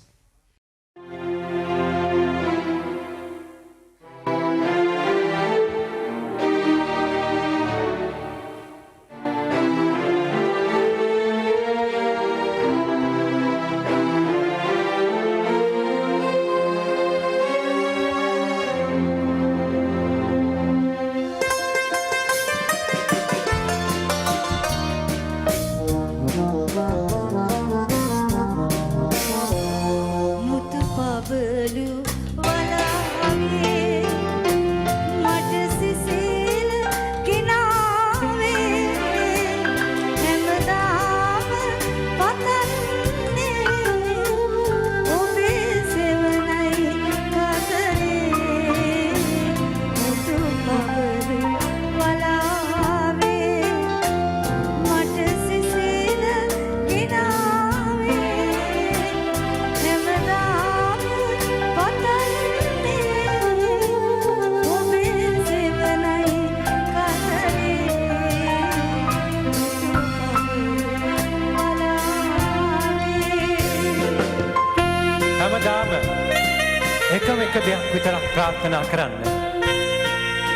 එක දෙයක් විතරක් ප්‍රාර්ථනා කරන්න.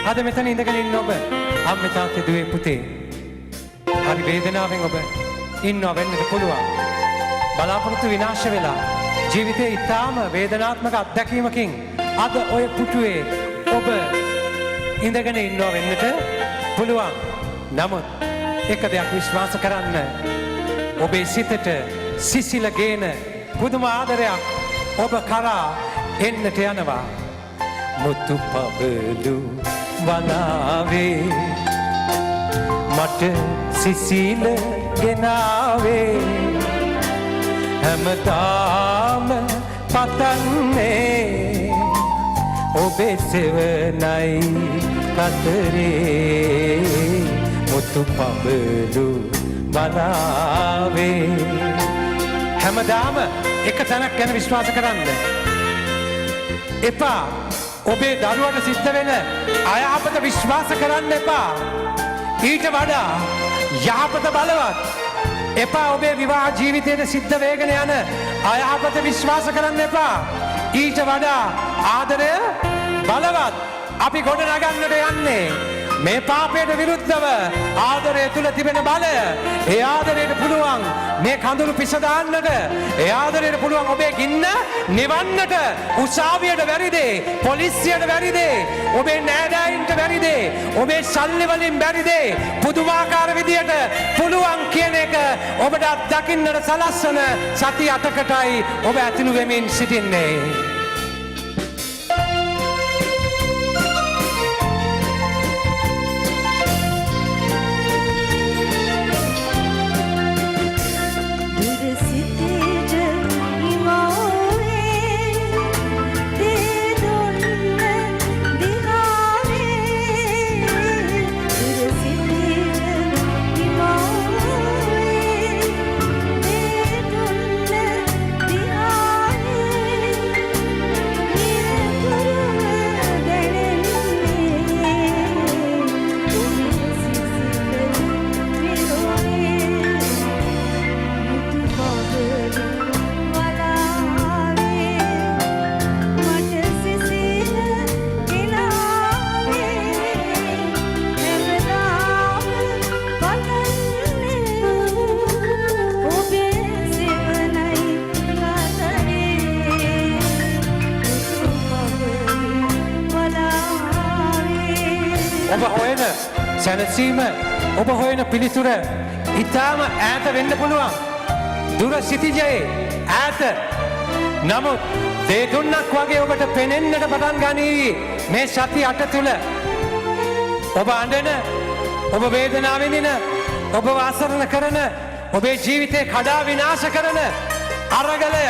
අද මෙතන ඉඳගෙන ඉන්න ඔබ අම්මේ තාත්තේ දුවේ පුතේ හරි වේදනාවෙන් ඔබ ඉන්නව වෙන්නට පුළුවන්. බලාපොරොත්තු විනාශ වෙලා ජීවිතේ ඊටාම වේදනාත්මක අත්දැකීමකින් අද ඔය පුටුවේ ඔබ ඉඳගෙන ඉන්නව වෙන්නට පුළුවන්. නමුත් එක දෙයක් විශ්වාස කරන්න. ඔබේ සිතට සිසිල ගේන පුදුම ආදරයක් ඔබ කරා එන්නට යනවා. මුතු පබලු වනාවේ මට සිසිල ගෙනාවේ හැමදාම පතන්නේ ඔබේ සෙවණයි කතරේ මුතු පබලු වනාවේ හැමදාම එක තැනක් ගැන විශ්වාස කරන්න එපා. ඔබේ දරුවන්ට සිද්ධ වෙන අයහපත විශ්වාස කරන්න එපා. ඊට වඩා යහපත බලවත්. එපා ඔබේ විවාහ ජීවිතයට සිද්ධ වේගෙන යන අයහපත විශ්වාස කරන්න එපා. ඊට වඩා ආදරය බලවත්. අපි ගොඩ නගන්නට යන්නේ මේ පාපයට විරුද්ධව ආදරය තුල තිබෙන බලය. ඒ ආදරයට පුළුවන් මේ කඳුළු පිස දාන්නට. ඒ ආදරයට පුළුවන් ඔබේ ගින්න නිවන්නට. උසාවියට බැරිදේ, පොලිසියට බැරිදේ, ඔබේ නෑදෑයින්ට බැරිදේ, ඔබේ සල්ලි වලින් බැරිදේ. පුදුමාකාර විදියට පුළුවන් කියන එක ඔබට දකින්නට සලස්සන සති 8කටයි ඔබ ඇතුළු වෙමින් සිටින්නේ. ඔබ හොයන සැනසීම, ඔබ හොයන පිළිතුර ඉතාම ඈත වෙන්න පුළුවන්. දුර සිටිජයේ ඈත. නමුත් දේදුන්නක් වගේ ඔබට පෙනෙන්නට පටන් ගනීවි මේ සති 8 තුල. ඔබ අඬන, ඔබ වේදනාව විඳින, ඔබ වාසරණ කරන, ඔබේ ජීවිතේ කඩා විනාශ කරන අරගලය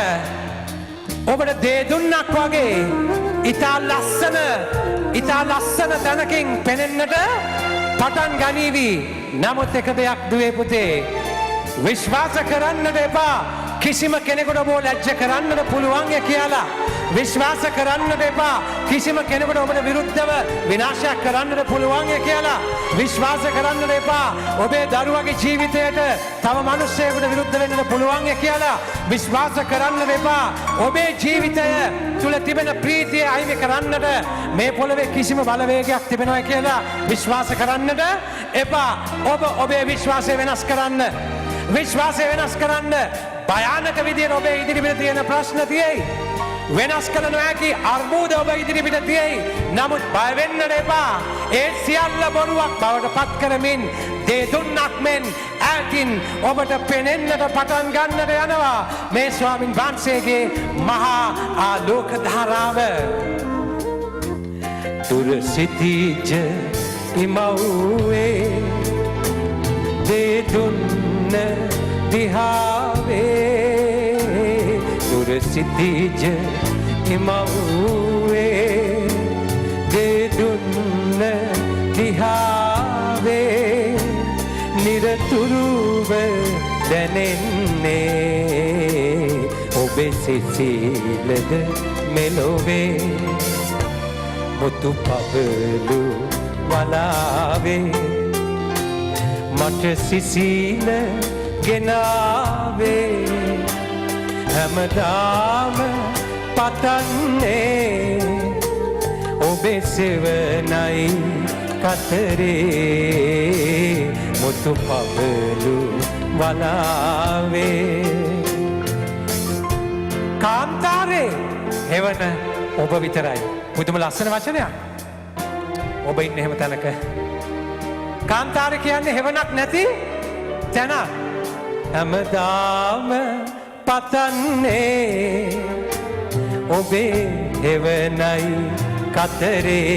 ඔබට දේදුන්නක් වගේ ඉතා ලස්සන තැනකින් පෙනෙන්නට පටන් ගනීවි. නමුත් එක දෙයක් දුවේ පුතේ, විශ්වාස කරන්නට එපා කිසිම කෙනෙකුට ඔබ ලැජ්ජ කරන්නට පුළුවන් කියලා. විශ්වාස කරන්නට එපා කිසිම කෙනෙකුට ඔබට විරුද්ධව විනාශයක් කරන්නට පුළුවන් කියලා. විශ්වාස කරන්නට එපා ඔබේ දරුවගේ ජීවිතයට තව මිනිස්සෙකුට විරුද්ධ වෙන්නට පුළුවන් කියලා. විශ්වාස කරන්නට එපා ඔබේ ජීවිතය තුල තිබෙන ප්‍රීතිය අයිමි කරන්නට මේ පොළවේ කිසිම බලවේගයක් තිබෙනවා කියලා. විශ්වාස කරන්නට එපා. ඔබ ඔබේ විශ්වාසය වෙනස් කරන්න. විශ්වාසය වෙනස් කරන්න. භයානක විදියට ඔබේ ඉදිරිපිට තියෙන ප්‍රශ්න තියෙයි. වෙනස් කළ නොහැකි අර්බුද ඔබ ඉදිරිපිට තියෙයි. නමුත් බය වෙන්නට එපා. ඒ සියල්ල බොරුවක් බවට පත් කරමින් දේදුන්නක් මෙන් ඈතින් ඔබට පෙනෙන්නට පටන් ගන්නට යනවා මේ ස්වාමින් වහන්සේගේ මහා ආලෝක ධාරාව. දුර සිටිජ ඉමව්වේ දේදුන්න දිහාවේ. දුර සිටිජ ඉමව්වේ දේදුන්න දිහාවේ. නිරතුරුව දැනෙන්නේ ඔබේ සිසිලද මෙලොවේ. මුතු පබලු වලාවේ මට සිසිල ගෙනාවේ. හැමදාම පතන්නේ ඔබේ සෙවනයි කතරේ මුතු පබලු වලාවේ කාන්තාරේ හෙවන ඔබ විතරයි. පුදුම ලස්සන වචනයක්. ඔබ ඉන්න එහෙම තැනක කාන්තාරේ කියන්නේ හෙවනක් නැති තැන. හැමදාම පතන්නේ ඔබේ හෙවනයි කතරේ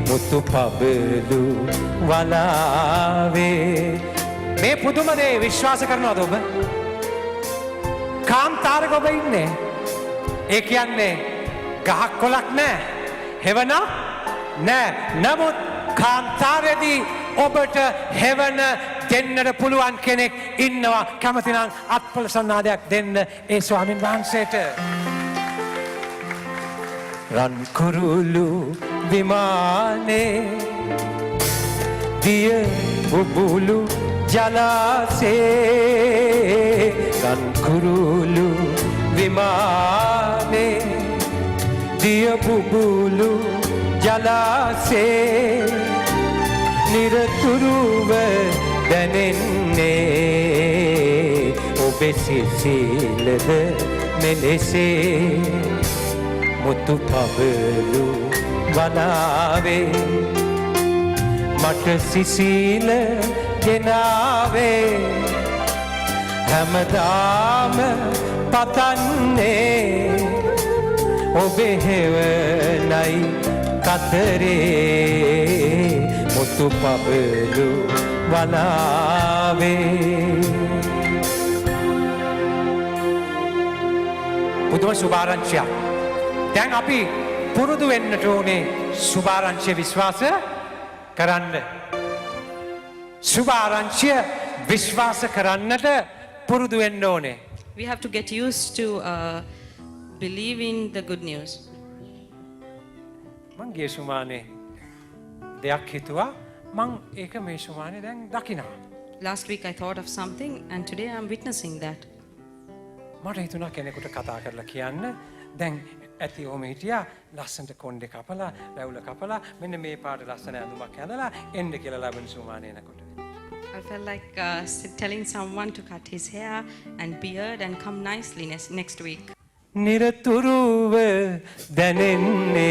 මුතු පබලු වලාවේ. මේ පුදුම දේ විශ්වාස කරනවද ඔබ? කාන්තාරක ඔබ ඉන්නේ. ඒ කියන්නේ ගහක් කොලක් නෑ, හෙවනක් නෑ. නමුත් කාන්තාරයේදී ඔබට හෙවන දෙන්නට පුළුවන් කෙනෙක් ඉන්නවා. කැමති නම් අත්පොල සන්නාදයක් දෙන්න ඒ ස්වාමින් වහන්සේට. රන් කුරුළු විමානේ දිය බුබුලු ජලාසේ රන් කුරුළු විමානේ දිය බුබුලු ජලාසේ නිරතුරුව දැනෙන්නේ ඔබේ සිසිලද මෙලෙසේ මුතු පබලු වලාවේ මට සිසිල ගෙනාවේ හැමදාම පතන්නේ ඔබේ හෙවනයි කතරේ මුතු පබලු වලාවේ. පුදුම සුභාරංචියක්. දැන් අපි පුරුදු වෙන්නට ඕනේ සුභාරංචිය විශ්වාස කරන්න. සුභාරංචිය විශ්වාස කරන්නට පුරුදු වෙන්න ඕනේ. We have to get used to believing the good news. මං ගිය සුමානේ දෙයක් හිතුවා මං ඒක මේ සුමානේ දැන් දකිනවා. Last week I thought of something and today I'm witnessing that. මට හිතුණා කෙනෙකුට කතා කරලා කියන්න දැන් ඇති ඔහොම හිටියා ලස්සනට කොණ්ඩේ කපලා වැවුල කපලා මෙන්න මේ පාට ලස්සන ඇඳුමක් ඇඳලා එන්න කියලා ලබන සුමානේ එනකොට. I felt like telling someone to cut his hair and beard and come nicely next week. නිරතුරුව දැනෙන්නේ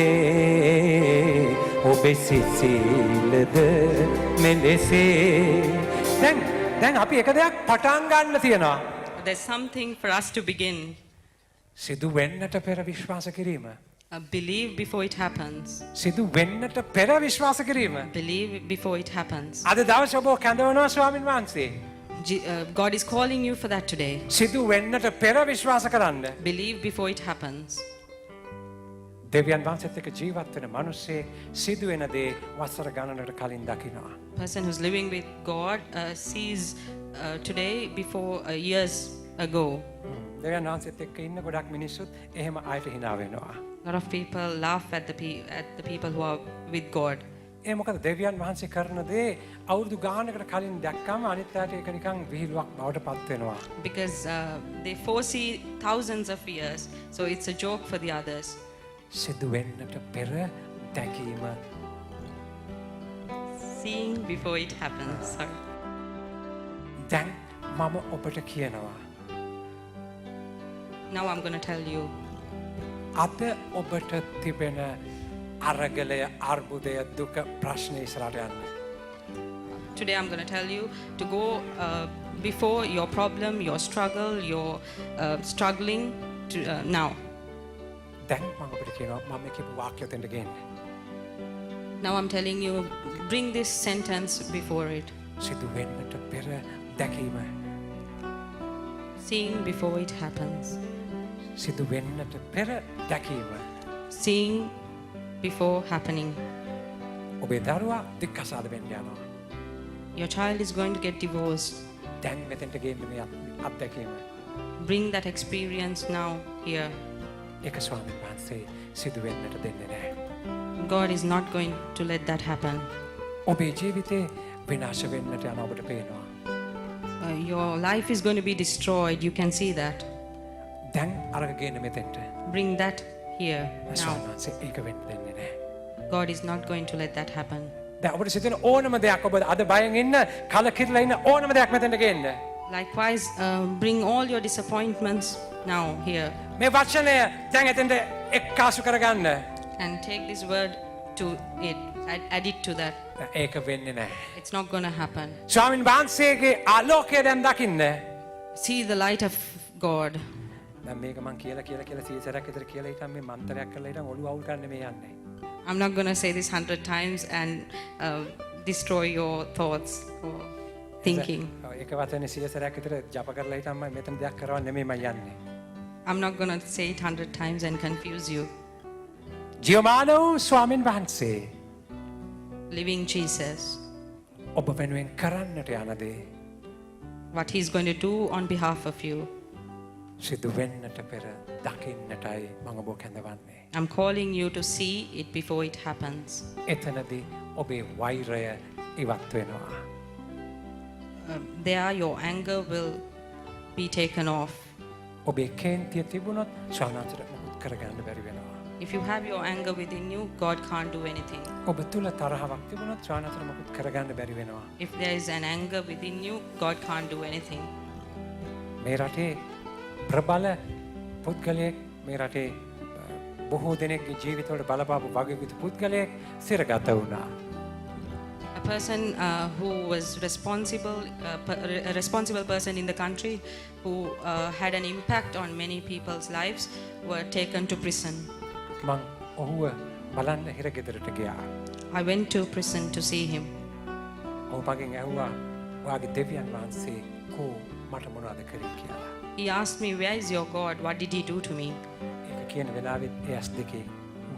ඔබේ සිසිලද මෙලෙසේ. දැන් අපි එක දෙයක් පටන් ගන්න තියෙනවා. There's something for us to begin. සිදු වෙන්නට පෙර විශ්වාස කිරීම. Believe before it happens. සිදු වෙන්නට පෙර විශ්වාස කිරීම. Believe before it happens. අද දවසේ ඔබ කැඳවනවා ස්වාමින් වහන්සේ. God is calling you for that today. සිදු වෙන්නට පෙර විශ්වාස කරන්න. Believe before it happens. දෙවියන් වහන්සේත් එක්ක ජීවත් වෙන මිනිස්සේ සිදු වෙන දේ වසර ගණනකට කලින් දකිනවා. Person who's living with God sees today before years ago. දෙවියන් වහන්සේත් එක්ක ඉන්න ගොඩක් මිනිස්සුත් එහෙම ආයත hina වෙනවා. A lot of people laugh at the people who are with God. ඒ මොකද දෙවියන් වහන්සේ කරන දේ අවුරුදු ගානකට කලින් දැක්කම අනිත් අයට ඒක නිකන් විහිළුවක් බවට පත් වෙනවා. Because they foresee thousands of years, so it's a joke for the others. සිදු වෙන්නට පෙර දැකීම. Seeing before it happens. Sorry. දැන් මම ඔබට කියනවා. Now I'm going to tell you. අද ඔබට තිබෙන අරගලය අර්බුදය දුක ප්‍රශ්න ඉස්සරහට යන්න. Today I'm going to tell you to go before your problem, your struggle, your struggling to now. දැන් මම ඔබට කියනවා මම කියපු වාක්‍යය දෙන්න ගේන්න. Now I'm telling you, bring this sentence before it. සිදු වෙන්නට පෙර දැකීම. Seeing before it happens. සිදු වෙන්නට පෙර දැකීම. Seeing before happening. ඔබේ දරුවා දික්කසාද වෙන්න යනවා. Your child is going to get divorced. දැන් මෙතෙන්ට ගේන්න මේ අත්දැකීම. Bring that experience now here. ඒක ස්වාමීන් වහන්සේ සිදු වෙන්නට දෙන්නේ නැහැ. God is not going to let that happen. ඔබේ ජීවිතේ විනාශ වෙන්නට යන ඔබට පේනවා. Your life is going to be destroyed. You can see that. දැන් අරක ගේන්න මෙතෙන්ට. Bring that here now. ස්වාමීන් වහන්සේ ඒක වෙන්න දෙන්නේ නැහැ. God is not going to let that happen. දැන් ඔබට සිතෙන ඕනම දෙයක් ඔබ අද බයෙන් ඉන්න කලකිරලා ඉන්න ඕනම දෙයක් මෙතෙන්ට ගේන්න. Likewise, bring all your disappointments now here මේ වචනය දැන් එතෙන්ට එක්කාසු කරගන්න. and take this word to it. Add it to that. ඒක වෙන්නේ නැහැ. It's not going to happen. ස්වාමීන් වහන්සේගේ ආලෝකය දැන් දකින්න. See the light of God. දැන් මේක මං කියලා 100 සැරයක් විතර කියලා හිටන් මේ මන්ත්‍රයක් කරලා හිටන් ඔළුව අවුල් ගන්න මේ යන්නේ. I'm not going to say this 100 times and destroy your thoughts or thinking. ඒක වචනේ 100 සැරයක් විතර ජප කරලා හිටන් මම මෙතන දෙයක් කරවන්න නෙමෙයි මම යන්නේ. I'm not going to say it 100 times and confuse you. ජීවමාන වූ ස්වාමීන් වහන්සේ Living Jesus, ඔබ වෙනුවෙන් කරන්නට යන දේ what He's going to do on behalf of you. සිදු වෙන්නට පෙර දකින්නටයි මම ඔබ කැඳවන්නේ. I'm calling you to see it before it happens. එතනදී ඔබේ වෛරය ඉවත් වෙනවා. There your anger will be taken off. ඔබේ කේන්තිය තිබුණොත් ස්වාමීන් මොකුත් කරගන්න බැරි වෙනවා. If you have your anger within you, God can't do anything. ඔබ තුල තරහවක් තිබුණොත් ස්වාමීන් මොකුත් කරගන්න බැරි වෙනවා. If there is an anger within you, God can't do anything. මේ රටේ ප්‍රබල පුද්ගලයෙක් මේ රටේ බොහෝ දෙනෙක්ගේ ජීවිතවල බලපාපු වගකීම් පුද්ගලයෙක් සිරගත වුණා. A person who was a responsible person in the country who had an impact on many people's lives were taken to prison. මං ඔහුව බලන්න හිරගෙදරට ගියා. I went to prison to see him. ඔහු මගෙන් ඇහුවා ඔයාගේ දෙවියන් වහන්සේ කෝ මට මොනවද කරේ කියලා. He asked me, where is your God? What did he do to me? ඒක කියන වෙලාවෙත් ඒ ඇස් දෙකේ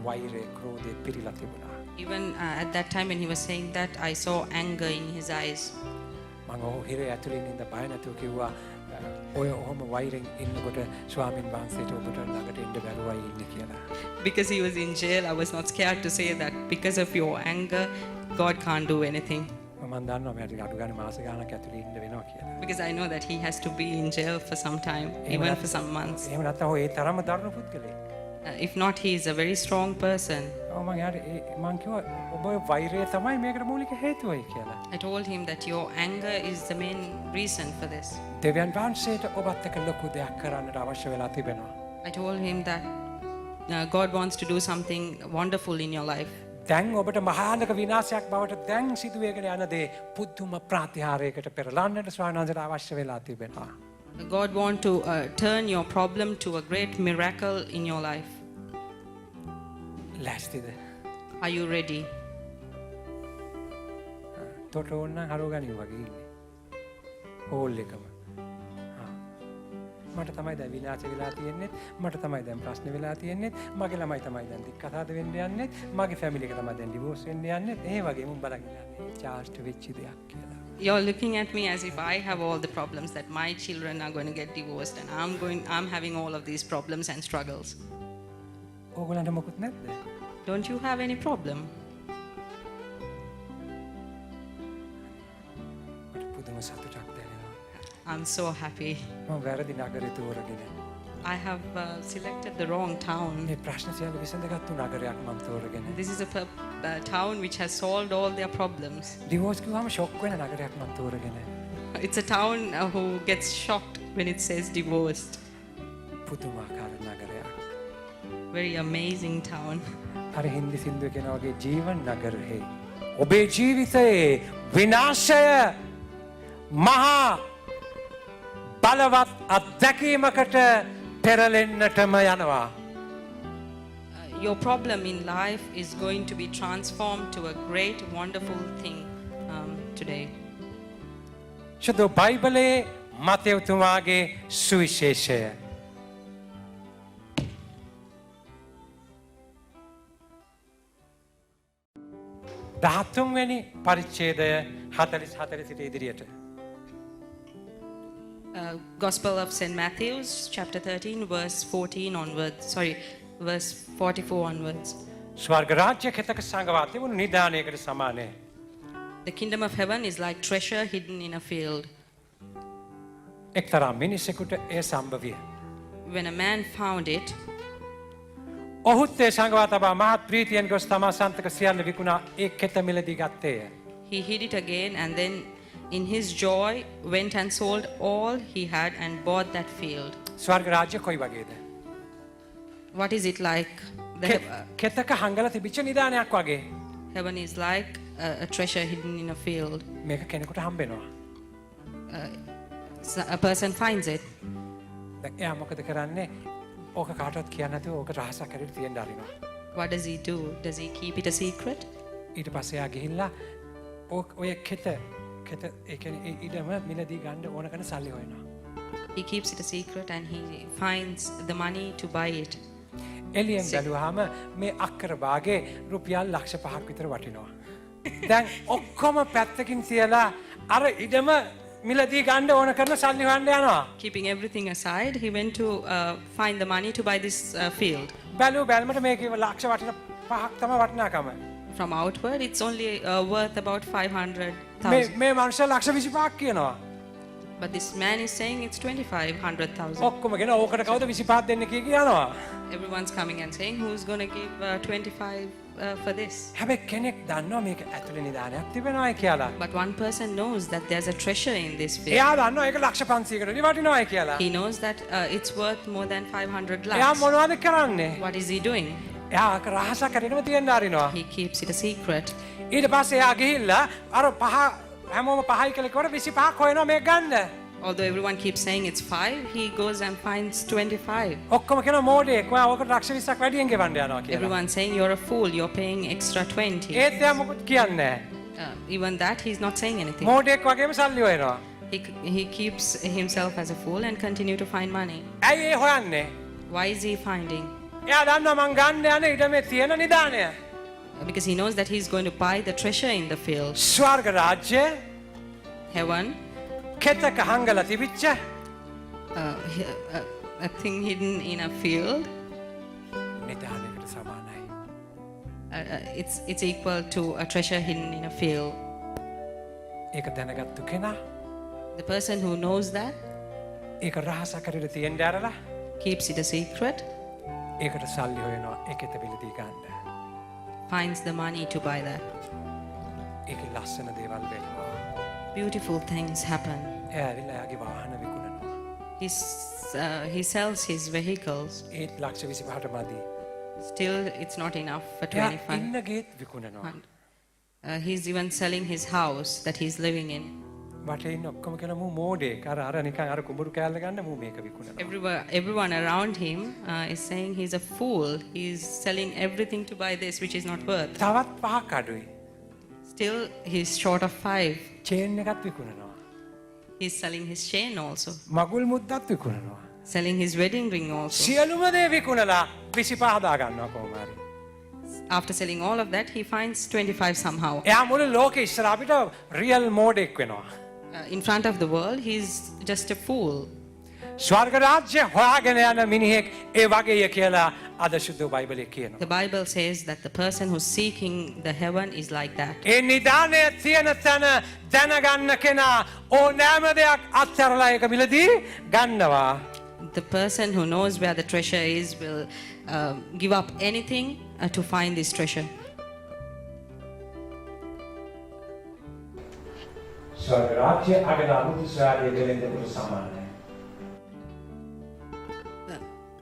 වෛරය ක්‍රෝධය පිරීලා තිබුණා. Even at that time when he was saying that, I saw anger in his eyes. මම ඔහු හිරේ ඇතුලේ ඉඳන් බය නැතුව කිව්වා ඔය ඔහොම වෛරෙන් ඉන්නකොට ස්වාමීන් වහන්සේට ඔබට ළඟට එන්න බැරුවයි ඉන්නේ කියලා. Because he was in jail, I was not scared to say that because of your anger, God can't do anything. මම දන්නවා මට අඩු ගන්න මාස ගානක් ඇතුලේ ඉන්න වෙනවා කියලා. Because I know that he has to be in jail for some time, even for some months. එහෙම නැත්නම් ඔය ඒ තරම දරුණු පුද්ගලයෙක්. If not, he is a very strong person. ඔව් මම යාට මං කිව්වා ඔබ වෛරය තමයි මේකට මූලික හේතුවයි කියලා. I told him that your anger is the main reason for this. දෙවියන් වහන්සේට ඔබත් එක්ක ලොකු දෙයක් කරන්නට අවශ්‍ය වෙලා තිබෙනවා. I told him that God wants to do something wonderful in your life. දැන් ඔබට මහානක විනාශයක් බවට දැන් සිදුවේගෙන යන දේ පුදුම ප්‍රාතිහාරයකට පෙරලන්නට ස්වාමීන් වහන්සේට අවශ්‍ය වෙලා තිබෙනවා. God wants to turn your problem to a great miracle in your life. ලෑස්තිද? Are you ready? තොට ඕන්න හරවගනිමු වගේ ඉන්නේ. හෝල් එකම. මට තමයි දැන් විනාශ වෙලා තියෙන්නේ. මට තමයි දැන් ප්‍රශ්න වෙලා තියෙන්නේ. මගේ ළමයි තමයි දැන් දික්කසාද වෙන්න යන්නේ. මගේ ෆැමිලි එක තමයි දැන් ඩිවෝස් වෙන්න යන්නේ. ඒ වගේ මුන් බලගෙන යන්නේ. චාර්ජ්ට් වෙච්ච දෙයක් කියලා. You're looking at me as if I have all the problems, that my children are going to get divorced and I'm having all of these problems and struggles. ඕගොල්ලන්ට මොකුත් නැද්ද? Don't you have any problem? මට පුදුම සතුටක් දැනෙනවා. I'm so happy. මම වැරදි නගරේ තෝරගෙන. I have selected the wrong town. මේ ප්‍රශ්න සියල්ල විසඳගත්තු නගරයක් මම තෝරගෙන. This is a town which has solved all their problems. Divorce කිව්වම ෂොක් වෙන නගරයක් මම තෝරගෙන. It's a town who gets shocked when it says divorced. පුදුමාකාර නගරයක්. Very amazing town. අර හින්දි සින්දුවේ කියන වගේ ජීවන් නගරෙහි ඔබේ ජීවිතයේ විනාශය මහා බලවත් අත්දැකීමකට පෙරලෙන්නටම යනවා. Your problem in life is going to be transformed to a great wonderful thing today. ශුද්ධ බයිබලයේ මතෙව් තුමාගේ සුවිශේෂය 13 වෙනි පරිච්ඡේදය 44 සිට ඉදිරියට. Gospel of St. Matthew's, chapter 13, verse 14 onwards. Sorry, verse 44 onwards. ස්වර්ග රාජ්‍ය කෙතක සංගවා තිබුණු නිදානයකට සමානයි. The kingdom of heaven is like treasure hidden in a field. එක්තරා මිනිසෙකුට එය සම්භව විය. when a man found it, ඔහුත් ඒ සංගවා තබා මහත් ප්‍රීතියෙන් ගොස් තමා සන්තක සියල්ල විකුණා ඒ කෙත මිලදී ගත්තේය. he hid it again and then in his joy went and sold all he had and bought that field. ස්වර්ග රාජ්‍ය කොයි වගේද? What is it like? කෙතක හංගලා තිබිච්ච නිදානයක් වගේ. Heaven is like a treasure hidden in a field. මේක කෙනෙකුට හම්බෙනවා. A person finds it. දැන් එයා මොකද කරන්නේ? ඕක කාටවත් කියන්නේ නැතුව ඕක රහසක් කරලා තියන්න අරිනවා. What does he do? Does he keep it a secret? ඊට පස්සේ එයා ගිහිල්ලා ඔය කෙත ඒ කියන්නේ ඊටම මිලදී ගන්න ඕන කරන සල්ලි හොයනවා. He keeps it a secret and he finds the money to buy it. එලියෙන් බැලුවාම මේ අක්කර භාගේ රුපියල් ලක්ෂ 5ක් විතර වටිනවා. දැන් ඔක්කොම පැත්තකින් තියලා අර ඉඩම මිලදී ගන්න ඕන කරන සල්ලි හොයන්න යනවා. Keeping everything aside, he went to find the money to buy this field. බැලුවට මේක ලක්ෂ වටින 5ක් තමයි වටිනාකම. From outward, it's only worth about 500,000. මේ මනුස්සයා ලක්ෂ 25ක් කියනවා. But this man is saying it's 25,000. ඔක්කොම ගෙන ඕකට කවුද 25ක් දෙන්න කියනවා. Everyone's coming and saying, who's going to give 25 for this? හැබැයි කෙනෙක් දන්නවා මේක ඇතුලේ නිදානයක් තිබෙනවායි කියලා. But one person knows that there's a treasure in this field. එයා දන්නවා ඒක ලක්ෂ 500කට වටිනවායි කියලා. He knows that it's worth more than 500 එයා lakhs. මොනවද කරන්නේ? What is he doing? එයා රහසක් කරේම තියන්න අරිනවා. He keeps it a secret. ඊට පස්සේ එයා ගිහිල්ලා අර පහ හැමෝම 5යි කියලා කිව්වට 25ක් හොයනවා මේක ගන්න. Although everyone keeps saying it's 5, he goes and finds 25. ඔක්කොම කියනවා මෝඩයෙක්. ඔයා ඕකට ලක්ෂ 20ක් වැඩියෙන් ගෙවන්න යනවා කියලා. Everyone's saying you're a fool, you're paying extra 20. ඒත් එයා මොකුත් කියන්නේ Even that, he's not saying anything. නැහැ. මෝඩයෙක් වගේම සල්ලි හොයනවා. He keeps himself as a fool and continue to find money. ඇයි ඒ හොයන්නේ? Why is he finding? එයා දන්නවා මං ගන්න යන්නේ ඊටමේ තියෙන නිදානය. Because he knows that he's going to buy the treasure in the field. ස්වර්ග රාජ්‍ය Heaven, කෙතක හංගලා තිබිච්ච a thing hidden in a field, නිදානයකට සමානයි. it's equal to a treasure hidden in a field. ඒක දැනගත්තු කෙනා The person who knows that ඒක රහසක් කරලා තියන්න ඇරලා keeps it a secret, ඒකට සල්ලි හොයනවා ඒකෙත පිළිදී ගන්න. finds the money to buy that. ඒක ලස්සන දේවල් වෙනවා. Beautiful things happen. එයා ඇවිල්ලා එයාගේ වාහන විකුණනවා. He sells his vehicles. ඒත් ලක්ෂ 25ට මදි. Still, it's not enough for එයා 25. ඉන්න ගේත් විකුණනවා. He's even selling his house that he's living in. වටේ ඉන්න ඔක්කොම කියන මූ මෝඩයෙක්. අර නිකන් අර කුඹුරු කෑල්ල ගන්න මූ මේක විකුණනවා. Everyone around him is saying he's a fool. He's selling everything to buy this, which is not worth. තවත් 5ක් අඩුයි. Still, he's short of 5. Chain එකක් විකුණනවා. He's selling his chain also. මගුල් මුද්දත් විකුණනවා. Selling his wedding ring also. සියලුම දේ විකුණලා 25 හදා ගන්නවා කොහොම හරි. After selling all of that, he finds 25 somehow. එයා මුළු ලෝකෙ ඉස්සර අපිට රියල් මෝඩෙක් වෙනවා. In front of the world, he's just a fool. ස්වර්ග රාජ්‍ය හොයාගෙන යන මිනිහෙක් ඒ වගේය කියලා අද සුද්ධ බයිබලයේ කියනවා. The Bible says that the person who's seeking the heaven is like that. ඒ නිදානය තියෙන තැන දැනගන්න කෙනා ඕනෑම දෙයක් අත්හැරලා ඒක මිලදී ගන්නවා. The person who knows where the treasure is will give up anything to find this treasure. ස්වර්ග රාජ්‍ය අගන අමුතු සෑදී දෙලෙන්දට සමානයි.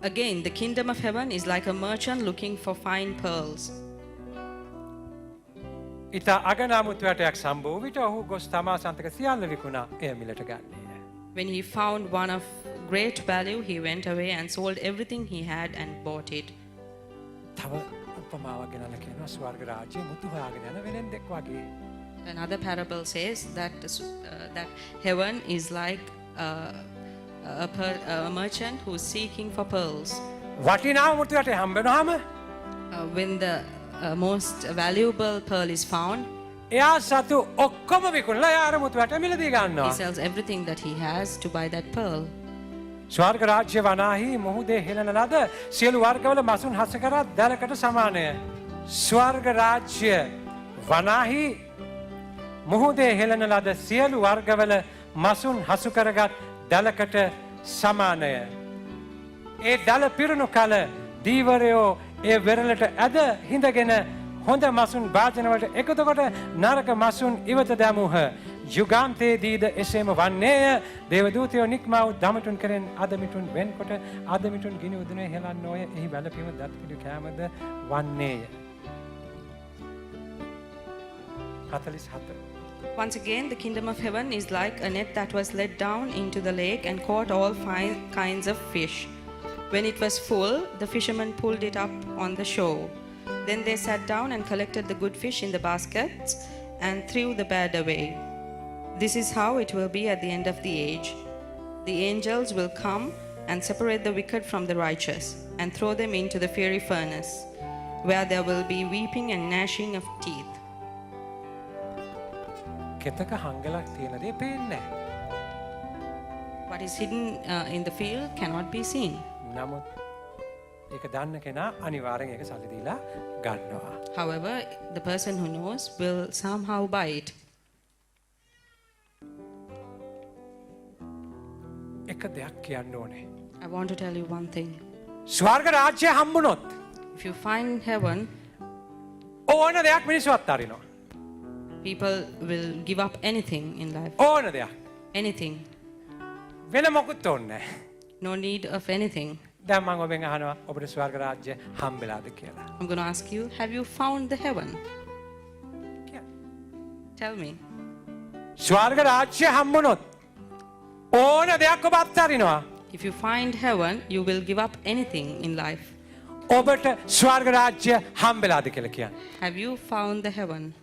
Again, the kingdom of heaven is like a merchant looking for fine pearls. ඊට අගන අමුතු වැටයක් සම්බෝ විට ඔහු ගොස් තමා සන්තක සියල්ල විකුණා එය මිලට ගන්නේය. When he found one of great value, he went away and sold everything he had and bought it. තව උපමාවක් ගෙනල්ලා කියනවා ස්වර්ග රාජ්‍ය මුතු හොයාගෙන යන වෙලෙන්දෙක් වගේ. Another parable says that that heaven is like a merchant who's seeking for pearls. වටිනා මුතු වැටේ හම්බෙනවම When the most valuable pearl is found, එයා සතු ඔක්කොම විකුණලා එයා අර මුතු වැටේ මිලදී he ගන්නවා. sells everything that he has to buy that pearl. ස්වර්ග රාජ්‍ය වනාහි මොහුදේ හෙළන ලද සියලු වර්ගවල මසුන් හස කරත් දැලකට සමානය. ස්වර්ග රාජ්‍ය වනාහි මොහුදේ හෙළන ලද සියලු වර්ගවල මසුන් හසු කරගත් දැලකට සමානය. ඒ දල පිරුණු කල දීවරයෝ ඒ වෙරළට ඇද හිඳගෙන හොඳ මසුන් භාජනවලට එකතු කොට නරක මසුන් ඉවත දැමුහ. යුගාන්තයේදීද එසේම වන්නේය. දේවදූතයෝ නික්මා වූ දමටුන් කෙරෙන් අදමිටුන් වෙන්කොට අදමිටුන් ගිනි උදුනේ හෙලන්නෝය. එහි වැළපීම දත් පිළි කෑමද වන්නේය. 47. Once again, the kingdom of heaven is like a net that was let down into the lake and caught all kinds of fish. When it was full, the fishermen pulled it up on the shore. Then they sat down and collected the good fish in the baskets and threw the bad away. This is how it will be at the end of the age. The angels will come and separate the wicked from the righteous and throw them into the fiery furnace, where there will be weeping and gnashing of teeth. කෙතක හංගලක් තියෙන දේ පේන්නේ නැහැ. What is hidden in the field cannot be seen. නමුත් ඒක දන්න කෙනා අනිවාර්යෙන් ඒක සල්ලි දීලා ගන්නවා. However, the person who knows will somehow buy it. එක දෙයක් කියන්න ඕනේ. I want to tell you one thing. ස්වර්ග රාජ්‍ය හම්බුනොත් If you find heaven, ඕන දෙයක් මිනිස්සු අත්හරිනවා. people will give up anything in life. ඕන දෙයක්. Anything. වෙන මොකුත් ඕනේ නැහැ. No need of anything. දැන් මම ඔබෙන් අහනවා ඔබට ස්වර්ග රාජ්‍ය හම්බෙලාද කියලා. I'm going to ask you, have you found the heaven? කියන්න. Tell me. ස්වර්ග රාජ්‍ය හම්බුනොත් ඕන දෙයක් ඔබ අත්හරිනවා. If you find heaven, you will give up anything in life. ඔබට ස්වර්ග රාජ්‍ය හම්බෙලාද කියලා කියන්න. Have you found the heaven?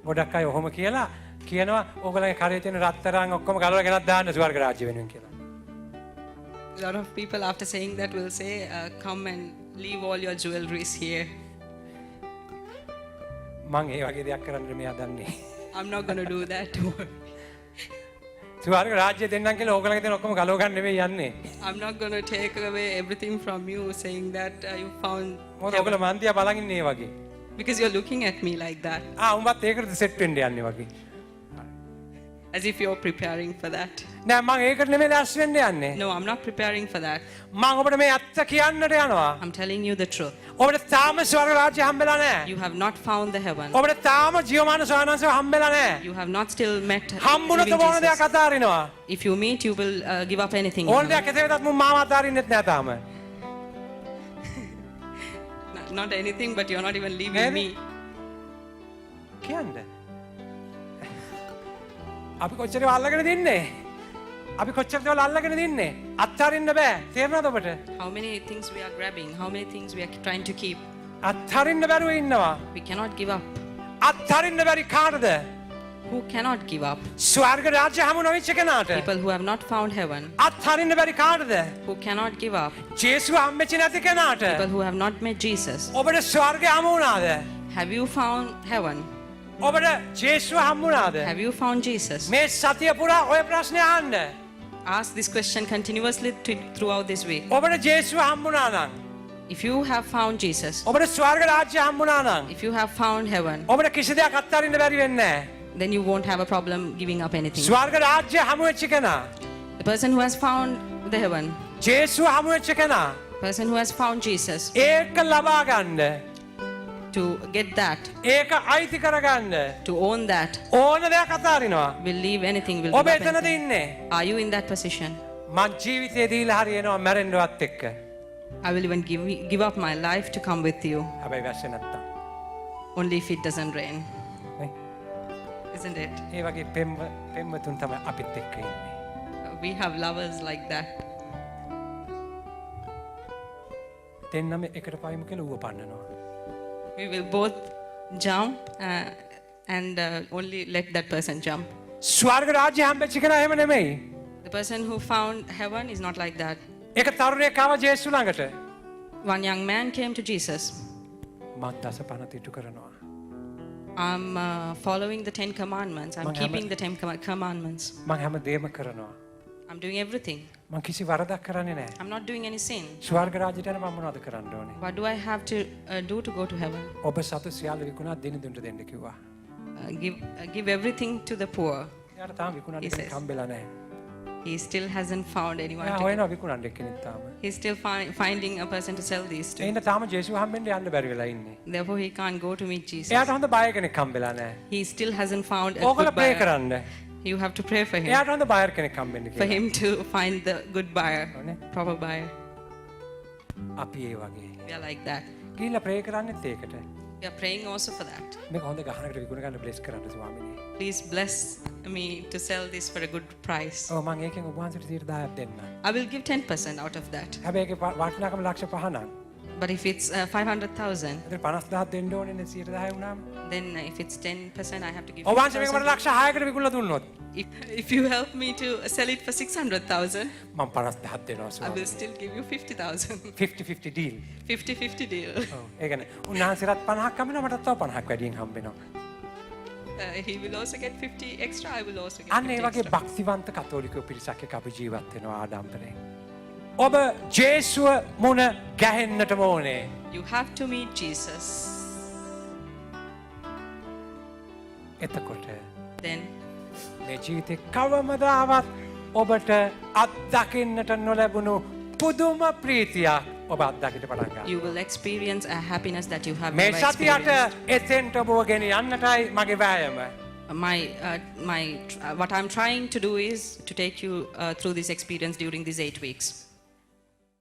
ගොඩක් අය ඔහොම කියලා කියනවා ඕගොල්ලන්ගේ කරේ තියෙන රත්තරන් ඔක්කොම ගලවලා ගෙනත් දාන්න ස්වර්ග රාජ්‍ය වෙනුවෙන් කියලා. A lot of people after saying that will say, come and leave all your jewelries here. මං ඒ වගේ දෙයක් කරන්න මෙයා දන්නේ. I'm not going to do that. ස්වර්ග රාජ්‍ය දෙන්නම් කියලා ඕගොල්ලන්ගේ තියෙන ඔක්කොම ගලව ගන්න නෙවෙයි යන්නේ. I'm not going to take away everything from you saying that you found මොකද heaven. ඔයගොල්ලෝ මන් දිහා බලන් ඉන්නේ ඒ වගේ. Because you're looking at me like that. උඹත් ඒකටද සෙට් වෙන්න යන්නේ වගේ. As if you're preparing for that. නෑ මං ඒකට නෙමෙයි දැස් වෙන්න යන්නේ. No, I'm not preparing for that. මං ඔබට මේ ඇත්ත කියන්නට යනවා. I'm telling you the truth. ඔබට තාම ස්වර්ග රාජ්‍ය හම්බෙලා නෑ. You have not found the heaven. ඔබට තාම ජීවමාන ස්වාමීන් හම්බෙලා නෑ. You have not still met හම්බුනොත් living ඔබ ඕන දෙයක් Jesus. අතාරිනවා. If you meet, you will give up anything. ඕන දෙයක් එතේ වෙතත් මම මාව අතාරින්නෙත් නෑ තාම. Not anything, but you're not even leaving Maybe. me. කියන්න. අපි කොච්චර අල්ලගෙන දින්නේ? අපි කොච්චර දේවල් අල්ලගෙන දින්නේ? අත්හරින්න බෑ. තේරෙනවද ඔබට? How many things we are grabbing? How many things we are trying to keep? අත්හරින්න බැරුව ඉන්නවා. We cannot give up. අත්හරින්න බැරි කාටද? Who cannot give up? ස්වර්ග රාජ්‍ය හමු නොවිච්ච කෙනාට. People who have not found heaven. අත්හරින්න බැරි කාටද? Who cannot give up? ජේසුව හම්බෙච්ච නැති කෙනාට. People who have not met Jesus. ඔබට ස්වර්ගය හමු වුණාද? Have you found heaven? ඔබට ජේසුව හම්බ වුණාද? Have you found Jesus? මේ සතිය පුරා ඔය ප්‍රශ්නේ අහන්න. Ask this question continuously throughout this week. ඔබට ජේසුව හම්බ වුණා නම්, If you have found Jesus, ඔබට ස්වර්ග රාජ්‍ය හම්බ වුණා නම්, if you have found heaven, ඔබට කිසි දෙයක් අත්හරින්න බැරි වෙන්නේ නැහැ. then you won't have a problem giving up anything. ස්වර්ග රාජ්‍ය හමු වෙච්ච කෙනා, The person who has found the heaven, ජේසුව හමු වෙච්ච කෙනා, person who has found Jesus, ඒක ලබා ගන්න, to get that, ඒක අයිති කරගන්න to own that, ඕන දෙයක් අතාරිනවා. will leave anything, will ඔබ give up එතනද anything. ඉන්නේ? Are you in that position? මං ජීවිතේ දීලා හරියනවා මැරෙන්නවත් එක්ක. I will even give up my life to come with you, හැබැයි වැස්සේ නැත්තම්. only if it doesn't rain. නේ? Isn't it? ඒ වගේ පෙම්වතුන් තමයි අපිත් එක්ක ඉන්නේ. We have lovers like that. දෙන්නම එකට පයිමු කියලා ඌව පන්නනවා. We will both jump and only let that person jump. ස්වර්ග රාජ්‍ය හම්බෙච්ච කෙනා එහෙම නෙමෙයි. The person who found heaven is not like that. ඒක තරුණයෙක් ආව ජේසුස් ළඟට. One young man came to Jesus. මත් දස පනත ඉටු කරනවා. I'm following the 10 commandments. I'm Mang keeping hama- the 10 commandments. මං හැම දේම කරනවා. I'm doing everything. මං කිසි වරදක් කරන්නේ නැහැ. I'm not doing any sin. ස්වර්ග රාජ්‍යයට යන මම මොනවද කරන්න ඕනේ? What do I have to do to go to heaven? ඔබ සතු සියල්ල විකුණා දිනදුන්ට දෙන්න කිව්වා. Give everything to the poor. එයාට තාම විකුණන්න He දෙයක් says. හම්බෙලා නැහැ. He still hasn't found anyone එයා to හොයනවා විකුණන්න එක්කෙනෙක් තාම. He's still finding a person to sell these to. එහෙනම් තාම ජේසුව හම්බෙන්න යන්න බැරි වෙලා ඉන්නේ. Therefore, he can't go to meet Jesus. එයාට හොඳ බය කෙනෙක් හම්බෙලා නැහැ. He still hasn't found a ඕගොල්ලෝ good ප්‍රේ buyer. කරන්න. You have to pray for him. එයාට හොඳ බයර් කෙනෙක් හම්බෙන්න For කියලා. him to find the good buyer, ඕනේ. proper buyer. අපි ඒ වගේ. We are like that. ගිහිල්ලා ප්‍රේ කරන්නෙත් ඒකට. We are praying also for that. මේක හොඳ ගහනකට විකුණ ගන්න බ්ලෙස් කරන්න ස්වාමීනි. Please bless me to sell this for a good price. ඔව් මම ඒකෙන් ඔබ වහන්සේට 10%ක් දෙන්නම්. I will give 10% out of that. හැබැයි ඒකේ වටිනාකම ලක්ෂ 5 නම්. But if it's 500,000, ඒතර 50000ක් දෙන්න ඕනේ නේ 10% වුණාම. then if it's 10%, I have to give ඔබ වහන්සේ මේක මට 50,000. ලක්ෂ 6කට විකුණලා දුන්නොත් If you help me to sell it for 600,000, මම 50000ක් දෙනවා I will ස්වාමීනි. still give you 50,000. 50-50 deal. 50-50 deal. ඔව් ඒ කියන්නේ උන්වහන්සේට 50ක් හම්බෙනවා මටත් තව 50ක් වැඩියෙන් හම්බෙනවා. He will also get 50 extra. I will also get අන්න ඒ 50 වගේ extra. භක්තිවන්ත කතෝලික පිරිසක් එක්ක අපි ජීවත් වෙනවා ආඩම්බරයෙන්. ඔබ ජේසුව මුණ ගැහෙන්නටම ඕනේ. You have to meet Jesus. එතකොට Then මේ ජීවිතේ කවමදාවත් ඔබට අත්දකින්නට නොලැබුණු පුදුම ප්‍රීතියක් ඔබ අත්දකින්න පටන් ගන්නවා. you will experience a happiness that you have මේ never සතියට experienced. එතෙන්ට ඔබව ගෙනියන්නටයි මගේ වෑයම. What I'm trying to do is to take you through this experience during these 8 weeks.